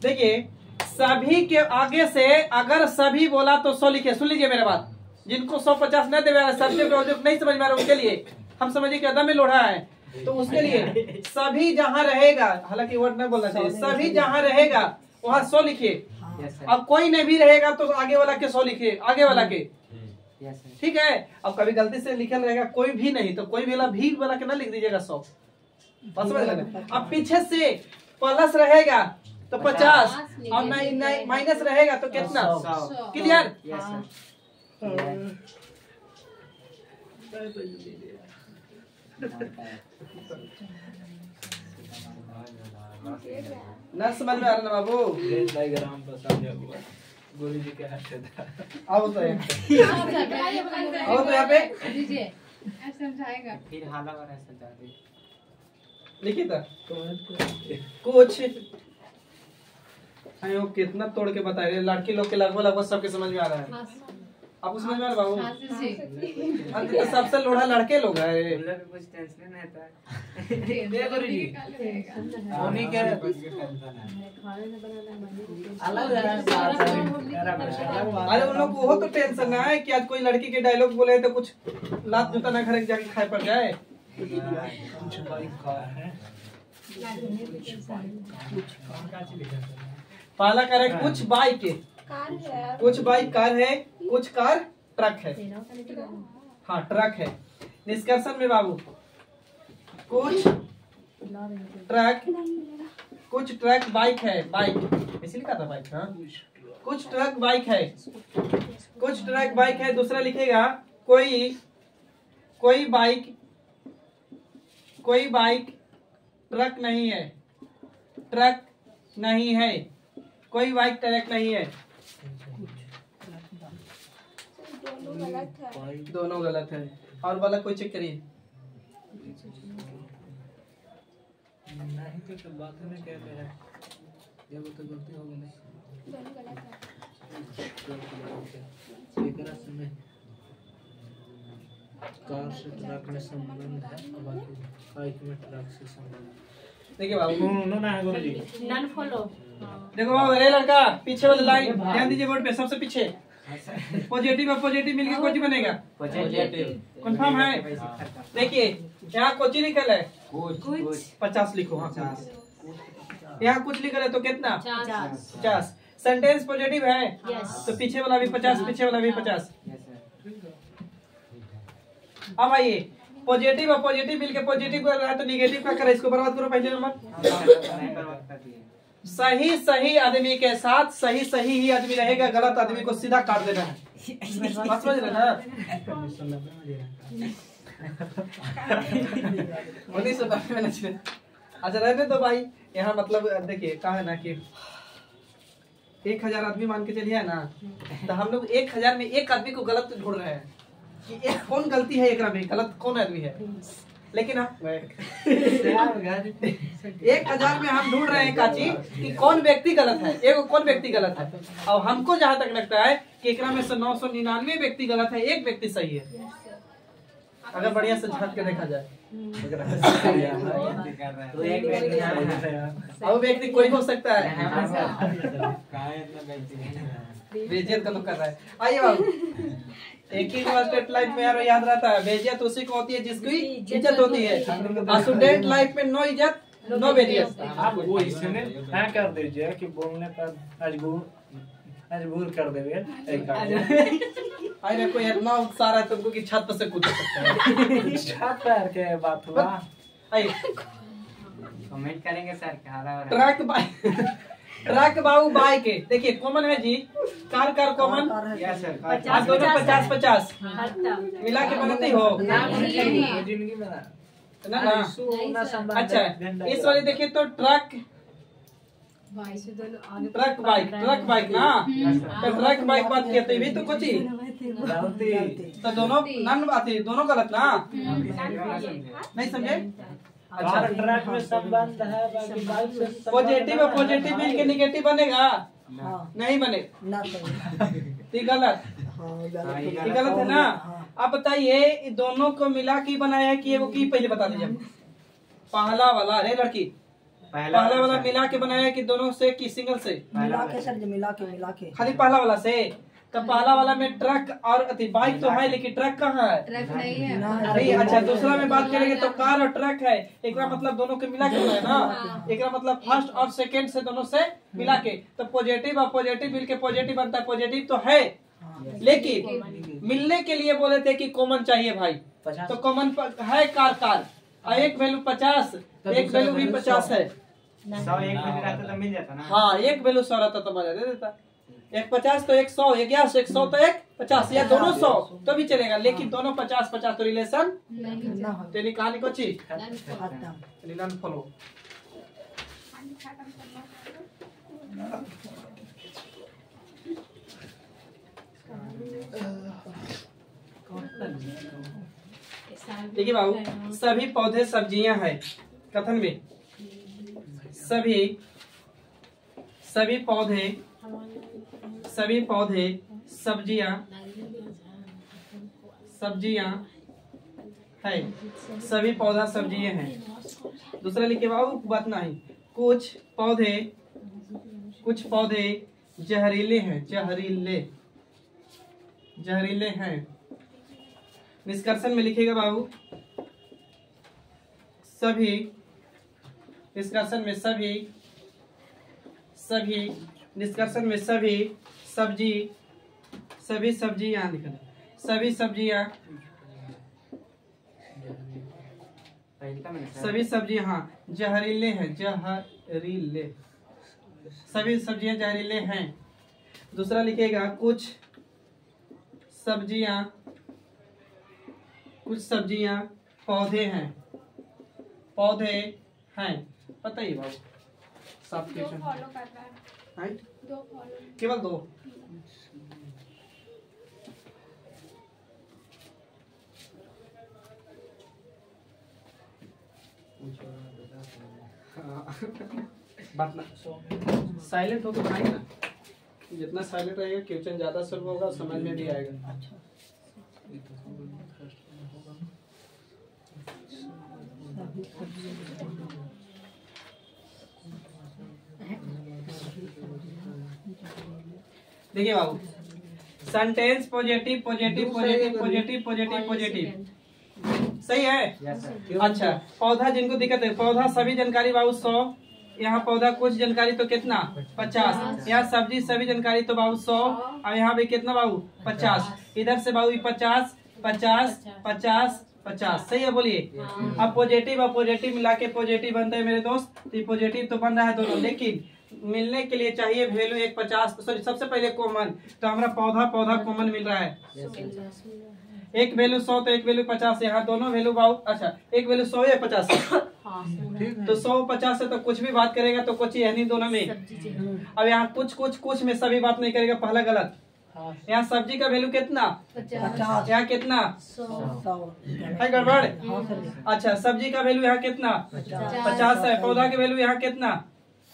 देखिए सभी के आगे से अगर सभी बोला तो 100 लिखे। सुन लीजिए मेरे बात, जिनको 150 न दे सब्जेक्ट नहीं समझ में आ रहा उनके लिए हम समझिए कि अदम में लोढ़ा है तो उसके लिए सभी जहाँ रहेगा, हालांकि वर्ड न बोलना चाहिए, सभी जहाँ रहेगा वहाँ 100 लिखिए। अब कोई नहीं भी रहेगा तो आगे वाला के 100 लिखिए, आगे वाला के। ठीक है। अब कभी गलती से लिखल रहेगा कोई भी नहीं तो कोई भी वाला के ना लिख दीजिएगा 100। समझ लेना। अब पीछे से प्लस रहेगा तो 50 और नहीं माइनस रहेगा तो कितना 100। क्लियर। न समझ में आ रहा ना बाबू। डायग्राम पर समझा गोली जी के हाथ था। आओ तो यहाँ पे दीजिए समझाएगा। फिर हाला और ऐसा जाते लिखिए था कुछ अयो कितना तोड़ के बता रहे लड़की लोग के लगभग सबके समझ में आ रहा है। आपको समझ में आ रहा बाबू? सबसे लोढ़ा लड़के लोग है। कुछ टेंशन नहीं था। अरे उन लोग को वो तो टेंशन ना है कि आज कोई लड़की के डायलॉग बोले तो कुछ लात जूता ना घर जाके खाए पड़ जाए। पहला कार है कुछ बाइक है, कुछ बाइक कार है, कुछ कार ट्रक है। हाँ ट्रक है। निष्कर्षण में बाबू कुछ ट्रक बाइक है, बाइक इसी लिखा था बाइक। हाँ कुछ ट्रक बाइक है, कुछ ट्रक बाइक है। दूसरा लिखेगा कोई बाइक ट्रक नहीं है, ट्रक नहीं है, कोई बाइक ट्रक नहीं है। दोनों गलत है। और वाला कोई चेक करिए। नहीं तो बात में कहते हैं ये वो तो गलती हो गई। समय कार से ट्रक में संबंध है, बाकी बाइक में ट्रक से संबंध। देखिए बाबू ना है गुरुजी नन फॉलो। देखो बाबू अरे लड़का पीछे वाला लाइन ध्यान दीजिए बोर्ड पे सबसे पीछे। पॉजिटिव और पॉजिटिव मिलके कोची बनेगा पॉजिटिव। कंफर्म है? देखिए यहाँ कोची लिखल है कुछ 50 लिखो। हाँ 50। यहाँ कुछ लिखल है तो कितना 50। 50। सेंटेंस पॉजिटिव है यस। तो पीछे वाला भी 50, पीछे वाला भी 50। अब आइए पॉजिटिव और पॉजिटिव मिलके पॉजिटिव कर रहा है तो निगेटिव का करे, इसको बर्बाद करो पहले नंबर। सही सही आदमी के साथ सही सही ही आदमी रहेगा, गलत आदमी को सीधा काट देना है। बात समझ रहे ना? 1990 में नचले। अच्छा रहने दो भाई। यहाँ मतलब देखिए कहा है ना कि 1000 आदमी मान के चलिए ना, तो हम लोग 1000 में एक आदमी को गलत ढूंढ रहे हैं कि एक कौन गलती है, एक में गलत कौन आदमी है। लेकिन हम 1000 में हम ढूंढ रहे हैं काची कि कौन व्यक्ति गलत है, एक कौन व्यक्ति गलत है। और हमको जहाँ तक लगता है कि एक में से 999 व्यक्ति गलत है, एक व्यक्ति सही है, अगर बढ़िया से झाँक के देखा जाए। अब व्यक्ति कोई हो सकता है, बेइज्जत का तो कर रहा है। आइए बाबू, एक ही स्टेट लाइफ में यार याद रहता है, बेइज्जत उसी को होती है जिसकी इज्जत होती है। स्टूडेंट लाइफ में नो इज्जत नो बेइज्जत। आप वो इसमें क्या कर दीजिए कि बोलने पर मजबूर कर देंगे। अरे कोई इतना उत्साह है तुमको कि छत पर से कूद सकता है। छत पर के बात हुआ। आइए कमेंट करेंगे सर क्या ट्रक बाबू बाइक के देखिए कॉमन है जी, car car common. Yes sir. आप दोनों 50-50 मिला के बनाते हो जिंदगी में ना। अच्छा इस वाली देखिए तो ट्रक ट्रक बाइक ना, तो ट्रक बाइक बात किया तो भी तो कुछ ही तो दोनों नन आती, दोनों गलत ना, नहीं समझे? अच्छा ट्रक में संबंध है, बाकी बाइक से पॉजिटिव और पॉजिटिव मिल के निगेटिव बनेगा नहीं बनेगा, ये गलत, ये गलत है ना। अब बताइए दोनों को मिला के बनाया है कि वो की पहले बता दीजिए। पहला वाला अरे लड़की पहला वाला मिला के बनाया है कि दोनों से कि सिंगल से? मिला के सर, मिला के खाली पहला वाला से। तो पहला वाला में ट्रक और बाइक तो है लेकिन ट्रक कहाँ है? ट्रक नहीं है। नहीं। अच्छा दूसरा में बात करेंगे तो कार और ट्रक है, एक मतलब दोनों के मिला के है ना, एक मतलब फर्स्ट और सेकंड से दोनों से मिला के, तो पॉजिटिव और पॉजिटिव मिलके पॉजिटिव बनता है। पॉजिटिव तो है लेकिन मिलने के लिए बोले थे कि कॉमन चाहिए भाई, तो कॉमन है कार और एक वैल्यू 50, एक वैल्यू भी 50 है। 100 एक में रहता तो मिल जाता ना। हाँ एक वैल्यू 100 रहता तो मजा दे देता। एक 50 तो एक 100, एक 100 तो एक 50, या दोनों 100 तो भी चलेगा, लेकिन दोनों 50-50 तो रिलेशन तेरी कहानी को ची फॉलो। देखिए बाबू, सभी पौधे सब्जियां हैं कथन में, सभी पौधे सब्जियां है, सभी पौधा सब्जियां हैं। दूसरा लिखे बाबू बात नहीं, कुछ पौधे जहरीले हैं। निष्कर्षण में लिखेगा बाबू सभी, निष्कर्षण में सभी सब्जियां लिखना, सभी सब्जियां हाँ जहरीले हैं, सभी सब्जियां जहरीले हैं। दूसरा लिखेगा कुछ सब्जियां पौधे हैं। पता ही बाबू सब दो फॉलो कर रहा है, दो फॉलो, केवल 2। बात ना साइलेंट होकर बनाएगा ना, जितना साइलेंट रहेगा क्वेश्चन ज्यादा सॉल्व होगा, समझ में भी आएगा। देखिए बाबू sentence positive positive positive positive positive positive, सही है। अच्छा, पौधा जिनको दिक्कत है, पौधा सभी जानकारी बाबू 100, यहाँ पौधा कुछ जानकारी तो कितना 50, यहाँ सब्जी सभी जानकारी तो बाबू 100, और यहाँ भी कितना बाबू 50, इधर से बाबू 50 50 50 50, सही है बोलिए। अब पॉजिटिव और पॉजिटिव मिला के पॉजिटिव बनता है मेरे दोस्त, तो पॉजिटिव तो बन रहा है दोनों, लेकिन मिलने के लिए चाहिए वैल्यू एक 50, सॉरी सबसे पहले कॉमन, तो हमारा पौधा कॉमन मिल रहा है, एक वैल्यू 100 तो एक वैल्यू 50, यहाँ दोनों वैल्यू बाबू, अच्छा एक वैल्यू 100 या 50, तो 100 50 से तो कुछ भी बात करेगा तो कुछ यही दोनों में। अब यहाँ कुछ में सभी बात नहीं करेगा, पहला गलत। यहाँ सब्जी का वैल्यू कितना 50, यहाँ कितना 100 है, गड़बड़। अच्छा, सब्जी का वैल्यू यहाँ कितना 50 है, पौधा का वैल्यू यहाँ कितना।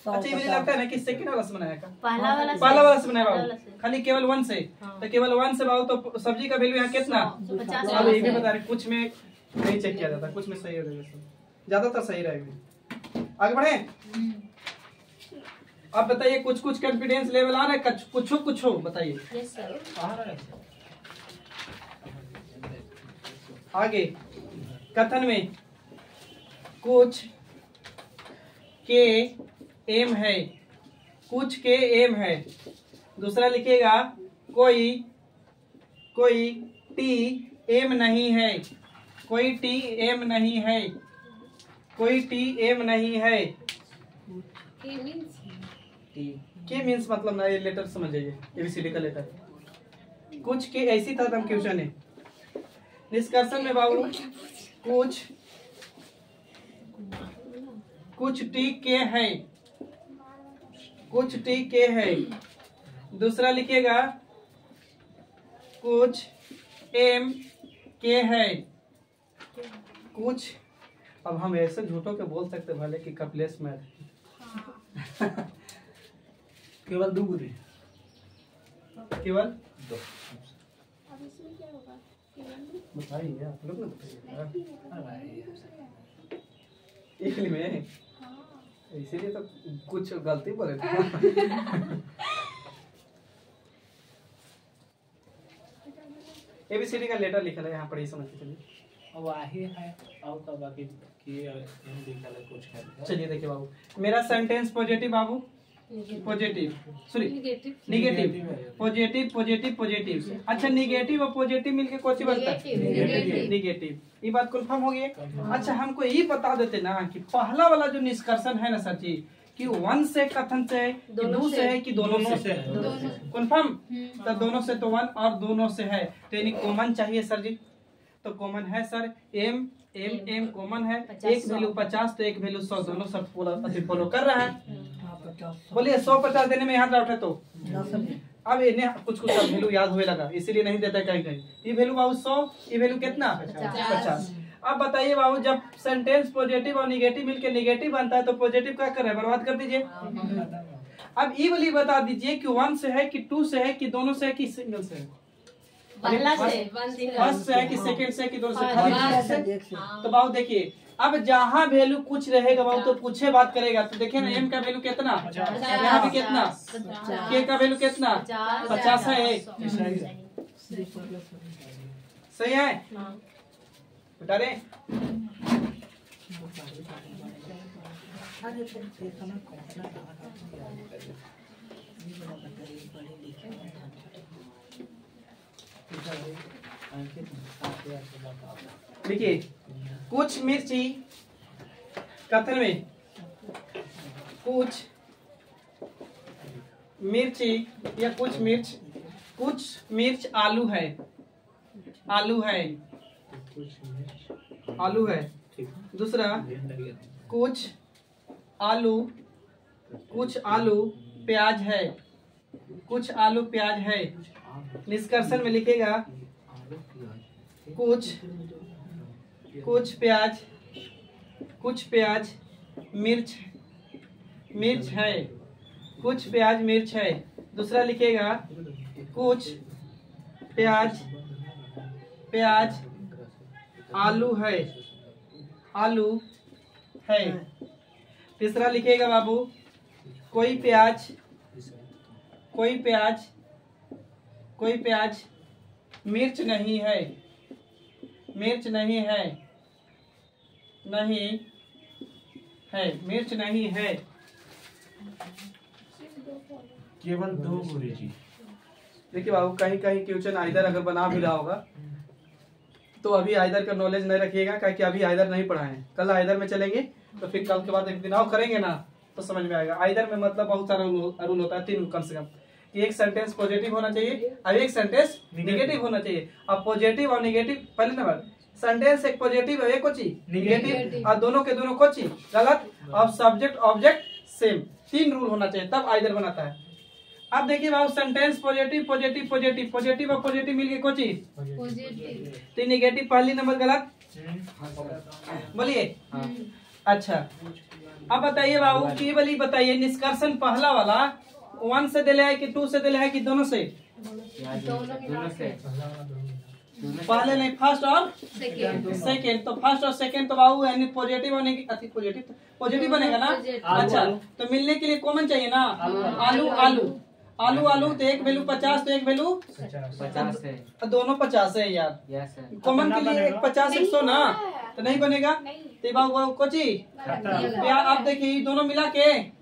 अच्छा, मुझे लगता है ना कि सेकंड वाला से बनाया का पहला वाला से बनाया बाबू, खाली केवल 1 से, तो केवल 1 से बाबू, तो सब्जी का वैल्यू यहाँ कितना। अब ये भी बता रहे, कुछ में नहीं चेक किया जाता, कुछ में सही रहेगा, ज्यादातर सही रहेगा। आगे बढ़े। अब बताइए कुछ कॉन्फिडेंस लेवल आ रहा है, कुछ बताइए। आगे कथन में कुछ के एम है, कुछ के एम है। दूसरा लिखेगा कोई टी एम नहीं है, कोई टी एम नहीं है, कोई टी एम नहीं है। के मीन्स मतलब ना, ये लेटर समझ जाइए, एबीसीडी का लेटर। कुछ के ऐसी तरह हम क्वेश्चन है निष्कर्षण में बाबू, कुछ टी के है, कुछ टी के है। दूसरा लिखेगा कुछ एम के है, कुछ। अब हम ऐसे झूठों के बोल सकते भले कि कपलेश में केवल 2 गुरी, केवल 2। बताइए आप लोग ना, बताइए इसी में, इसीलिए तो कुछ गलती बोले थे। एबीसीडी का लेटर लिखा है यहाँ पर, समझ के चलिए। अब आही है और का बाकी की लिखा है कुछ है। चलिए देखिए बाबू, मेरा सेंटेंस पॉजिटिव बाबू, positive sorry negative, positive positive positive. अच्छा, निगेटिव और पॉजिटिव मिलके कौन सी बनता है निगेटिव, ये बात कंफर्म हो गई। अच्छा, हमको ये बता देते ना कि पहला वाला जो निष्कर्षण है ना सर जी, कि 1 से कथन से है कि 2 से है कि दोनों से कंफर्म, तो दोनों से तो 1 और दोनों से है, तो यानी कॉमन चाहिए सर जी। तो कॉमन है sir, M M M common है, एक वैल्यू 50 तो एक वैल्यू 100, दोनों सब फॉलो कर रहा है। बोलिए 150 देने में यहाँ डाउट है तो अब इन्हें कुछ वैल्यू याद हुए लगा, इसीलिए नहीं देता कहीं कहीं। ये वैल्यू बाबू 100, ये वैल्यू कितना 50। अब बताइए बाबू, जब सेंटेंस पॉजिटिव और निगेटिव मिलके निगेटिव बनता है तो पॉजिटिव क्या कर रहा है, बर्बाद कर दीजिए। अब ये वाली बता दीजिए कि 1 से है कि 2 से है कि दोनों से है कि सिंगल से है, फर्स्ट से है कि सेकंड से है कि दोनों से। तो बाबू देखिए, अब जहाँ वैल्यू कुछ रहेगा बाबू तो कुछ बात करेगा, तो देखिए ना एम का वैल्यू कितना, यहाँ भी कितना, के का वैल्यू कितना 50 है, सही है बता रहे। देखिए कुछ मिर्ची कथन में, कुछ मिर्ची या कुछ मिर्च आलू है, आलू है, आलू है। दूसरा कुछ आलू प्याज है, कुछ आलू प्याज है। निष्कर्षण में लिखेगा कुछ प्याज मिर्च है, कुछ प्याज मिर्च है। दूसरा लिखेगा कुछ प्याज आलू है, आलू है। तीसरा लिखेगा बाबू कोई प्याज कोई प्याज मिर्च नहीं है, मिर्च नहीं है, नहीं है, मिर्च नहीं है। केवल 2 गुरुजी। देखिए बाबू कहीं कहीं क्वेश्चन आइदर अगर बना भी रहा होगा तो अभी आइदर का नॉलेज नहीं रखिएगा, क्योंकि अभी आइदर नहीं पढ़ाए हैं। कल आइदर में चलेंगे तो फिर कल के बाद एक दिन और करेंगे ना तो समझ में आएगा। आइदर में मतलब बहुत सारा रूल होता है, 3 कम से कम। एक सेंटेंस पॉजिटिव होना चाहिए और एक सेंटेंस निगेटिव होना चाहिए। अब पॉजिटिव और निगेटिव, पहले नंबर सेंटेंस एक पॉजिटिव है, एक कोची निगेटिव, और दोनों के दोनों कोची गलत। अब सब्जेक्ट ऑब्जेक्ट सेम, 3 रूल होना चाहिए तब आइदर बनाता है। अब देखिए बाबू sentence positive positive positive, positive और पॉजिटिव मिलके कोची पॉजिटिव, तो निगेटिव पहली नंबर गलत, बोलिए। अच्छा अब बताइए बाबू की वाली बताइए, निष्कर्षण पहला वाला 1 से दिले है कि 2 से दिले है कि दोनों से? दोनों से। पहले नहीं, फर्स्ट और सेकेंड। तो फर्स्ट और सेकेंड तो बाबू यानी पॉजिटिव होने की पॉजिटिव बनेगा ना। अच्छा तो मिलने के लिए कॉमन चाहिए ना, आलू आलू आलू आलू, तो एक वैल्यू 50 तो एक वैल्यू 50 है, दोनों 50 है यार। यस है। कॉमन के लिए 50 100 ना, तो नहीं बनेगा। तो बाबू कोची प्यार, आप देखिए दोनों मिला के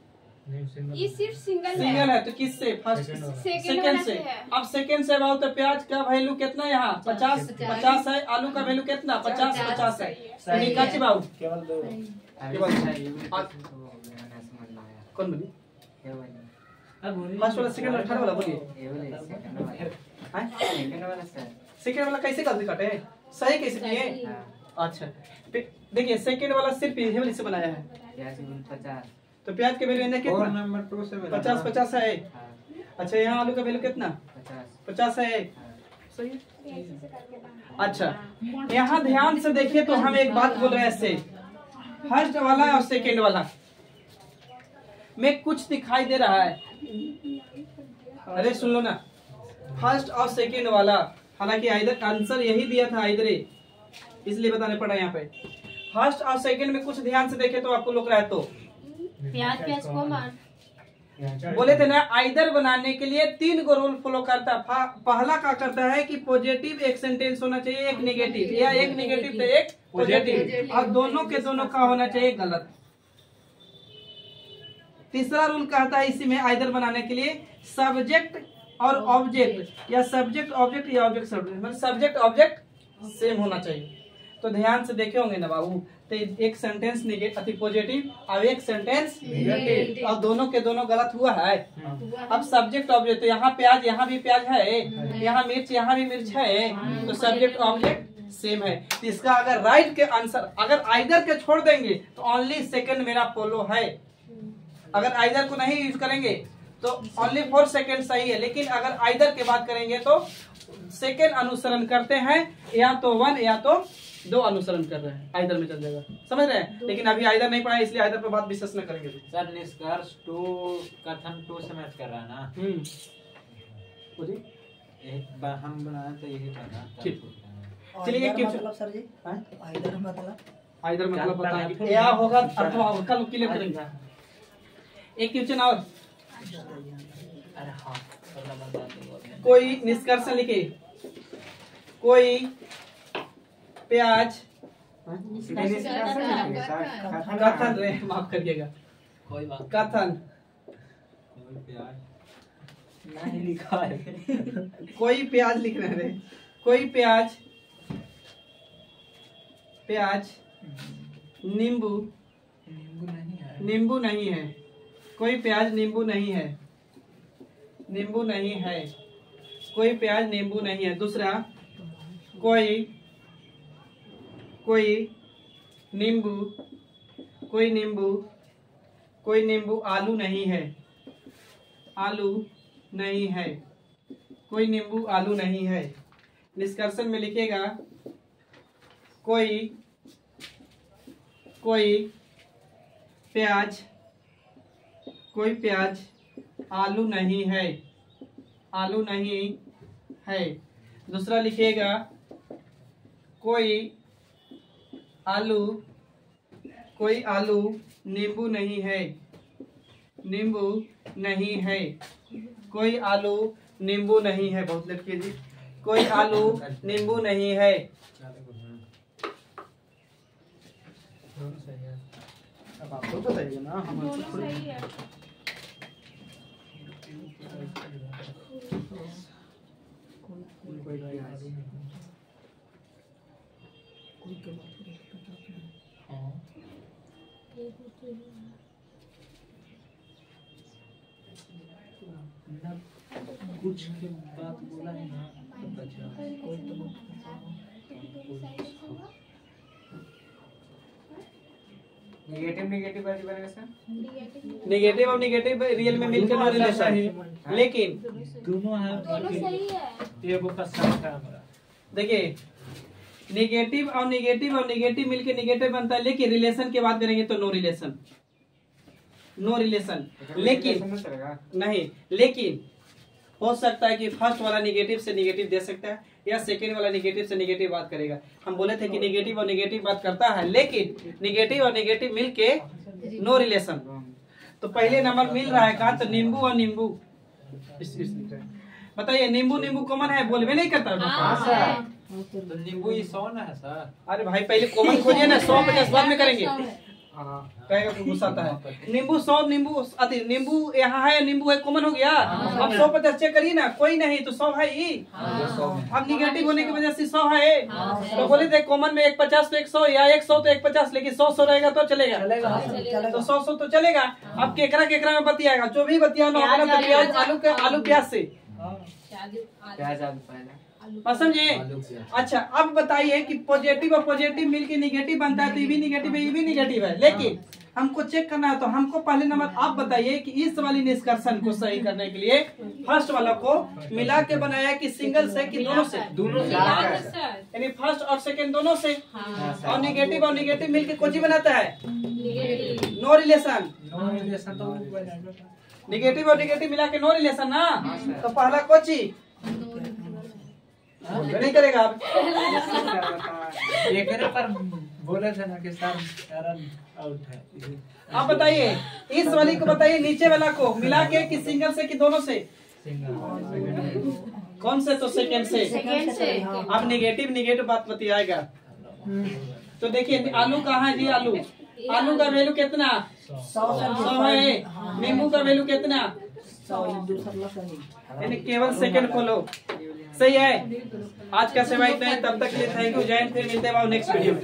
ये सिर्फ सिंगल है, तो किससे? फर्स्ट सेकंड से। अब सेकंड से बाबू तो प्याज का वैल्यू कितना यहाँ 50 है, आलू का वैल्यू कितना 50 है। काची बाबू केवल 2। कौन बोली? फर्स्ट वाला सेकंड वाला थर्ड वाला बोलिए। सेकंड वाला कैसे गलती काटे, सही कैसे किए? अच्छा देखिए सेकंड वाला सिर्फ ये वाली से बनाया है। 50, तो प्याज के वैल्यू कितना? नंबर 2 से 50 है। अच्छा यहाँ आलू का वैल्यू कितना 50 है, सही है। अच्छा यहाँ ध्यान से देखिए, तो हम एक बात बोल रहे हैं ऐसे, फर्स्ट वाला और सेकंड वाला में कुछ दिखाई दे रहा है। अरे सुन लो ना, फर्स्ट और सेकंड वाला, हालांकि इधर आंसर यही दिया था इधर, इसलिए बताने पड़ा यहाँ पे। फर्स्ट और सेकंड में कुछ ध्यान से देखे तो आपको लग रहा है तो प्याज कॉमन बोले थे ना, आइदर बनाने के लिए 3 गो रूल फॉलो करता है। पहला क्या करता है कि पॉजिटिव एक सेंटेंस होना चाहिए, एक नेगेटिव, या एक नेगेटिव तो एक पॉजिटिव, और दोनों के दोनों का होना चाहिए गलत। तीसरा रूल कहता है इसी में आइदर बनाने के लिए सब्जेक्ट और ऑब्जेक्ट, या सब्जेक्ट ऑब्जेक्ट या ऑब्जेक्ट सब्जेक्ट, मतलब सब्जेक्ट ऑब्जेक्ट सेम होना चाहिए। तो ध्यान से देखे होंगे ना बाबू, तो एक सेंटेंस नेगेटिव पॉजिटिव और एक सेंटेंस नेगेटिव, और दोनों के दोनों गलत हुआ है। अब सब्जेक्ट ऑब्जेक्ट, तो यहाँ प्याज यहाँ भी प्याज है, यहाँ मिर्च यहाँ भी मिर्च है, तो सब्जेक्ट ऑब्जेक्ट सेम है। तो इसका अगर राइट के आंसर अगर आइदर के छोड़ देंगे तो ओनली सेकंड मेरा फॉलो है। अगर आइदर को नहीं यूज करेंगे तो ओनली 4 सेकंड सही है, लेकिन अगर आइदर के बात करेंगे तो सेकंड अनुसरण करते हैं, या तो 1 या तो 2 अनुसरण कर रहे हैं, आइदर में चल जाएगा, समझ रहे हैं। लेकिन अभी आइदर नहीं पढ़ा इसलिए आइदर पर बात विशेष न करेंगे। सर निष्कर्ष 2 कथन 2 से मैच कर रहा है ना। एक बार हम बनाए तो यही करना। ठीक चलिए मतलब सर जी आइदर मतलब बताएंगे, या होगा अथवा कल क्लियर करेंगे। एक क्वेश्चन और, कोई निष्कर्ष लिखे, कोई प्याज कथन रे माफ करिएगा, कोई बात कथन नहीं लिखा है। कोई प्याज लिख रहे रे, कोई प्याज नींबू नहीं है, कोई प्याज नींबू नहीं है, नींबू नहीं है, कोई प्याज नींबू नहीं है। दूसरा कोई नींबू आलू नहीं है, आलू नहीं है, कोई नींबू आलू नहीं है। निष्कर्षण में लिखेगा कोई प्याज आलू नहीं है, आलू नहीं है। दूसरा लिखिएगा कोई आलू नींबू नहीं है, नींबू नहीं है, कोई आलू नींबू नहीं है, बहुत लेट कीजिए। कोई आलू नींबू नहीं है। अब आप तो बताइए ना, हम दोनों सही है। कुछ के बात बोला है ना, नेगेटिव नेगेटिव कैसे बनेगा सर? निगेटिव और निगेटिव रियल में मिलकर नो रिलेशन है, लेकिन दोनों है, दोनों सही है। एगो का सही है हमारा। देखिए निगेटिव और निगेटिव मिलके निगेटिव बनता है, लेकिन रिलेशन की बात करेंगे तो नो रिलेशन, नो रिलेशन। लेकिन नहीं, लेकिन हो सकता है कि फर्स्ट वाला निगेटिव से निगेटिव दे सकता है, या सेकेंड वाला निगेटिव से निगेटिव बात करेगा। हम बोले थे कि निगेटिव और निगेटिव बात करता है, लेकिन निगेटिव और निगेटिव मिलके नो रिलेशन। तो पहले नंबर मिल रहा है कहा, तो नींबू और नींबू। बताइए नींबू नींबू कॉमन है, बोलवे नहीं करता। तो नींबू ये 100 ना है सर? अरे भाई पहले कॉमन खोजिए ना, 150 बाद में करेंगे। कहेगा तो गुस्सा आता है। नींबू 100 नींबू यहाँ है, नींबू है, कॉमन हो गया। अब 150 चेक करिए ना, कोई नहीं तो 100 है ही। अब निगेटिव होने की वजह से 100 है। तो बोले थे कॉमन में 150 तो 100 या 100 तो 150, लेकिन 100 रहेगा तो चलेगा, तो 100 तो चलेगा। अब केकरा में बतियाएगा, जो भी बतिया आलू प्याज से, प्याज आलू पहले समझे। अच्छा अब बताइए कि पॉजिटिव और पॉजिटिव मिलके निगेटिव बनता है, तो ये भी निगेटिव है, ये भी निगेटिव है, लेकिन हमको चेक करना है। तो हमको पहले नंबर आप बताइए कि इस वाली निष्कर्षण को सही करने के लिए फर्स्ट वाला को मिला के बनाया कि सिंगल से कि दोनों से, यानी फर्स्ट और सेकेंड दोनों से। और निगेटिव मिलके कोची बनाता है, नो रिलेशन। निगेटिव और निगेटिव मिला के नो रिलेशन ना, तो पहला कोची नहीं करेगा। आप एक पर बोले थे ना कि सर रन आउट है। आप बताइए इस वाली को, बताइए नीचे वाला को मिला के कि सिंगल से कि दोनों से, कौन से? तो सेकेंड से। अब निगेटिव बात बतियाएगा। तो देखिए आलू कहाँ है जी, आलू का वैल्यू कितना? 100 है। नींबू का वैल्यू कितना? यानी केवल सेकंड खोलो, सही है। आज का सेवा इतना है, तब तक के लिए थैंक यू, जय हिंद। फिर मिलते हैं नेक्स्ट वीडियो में।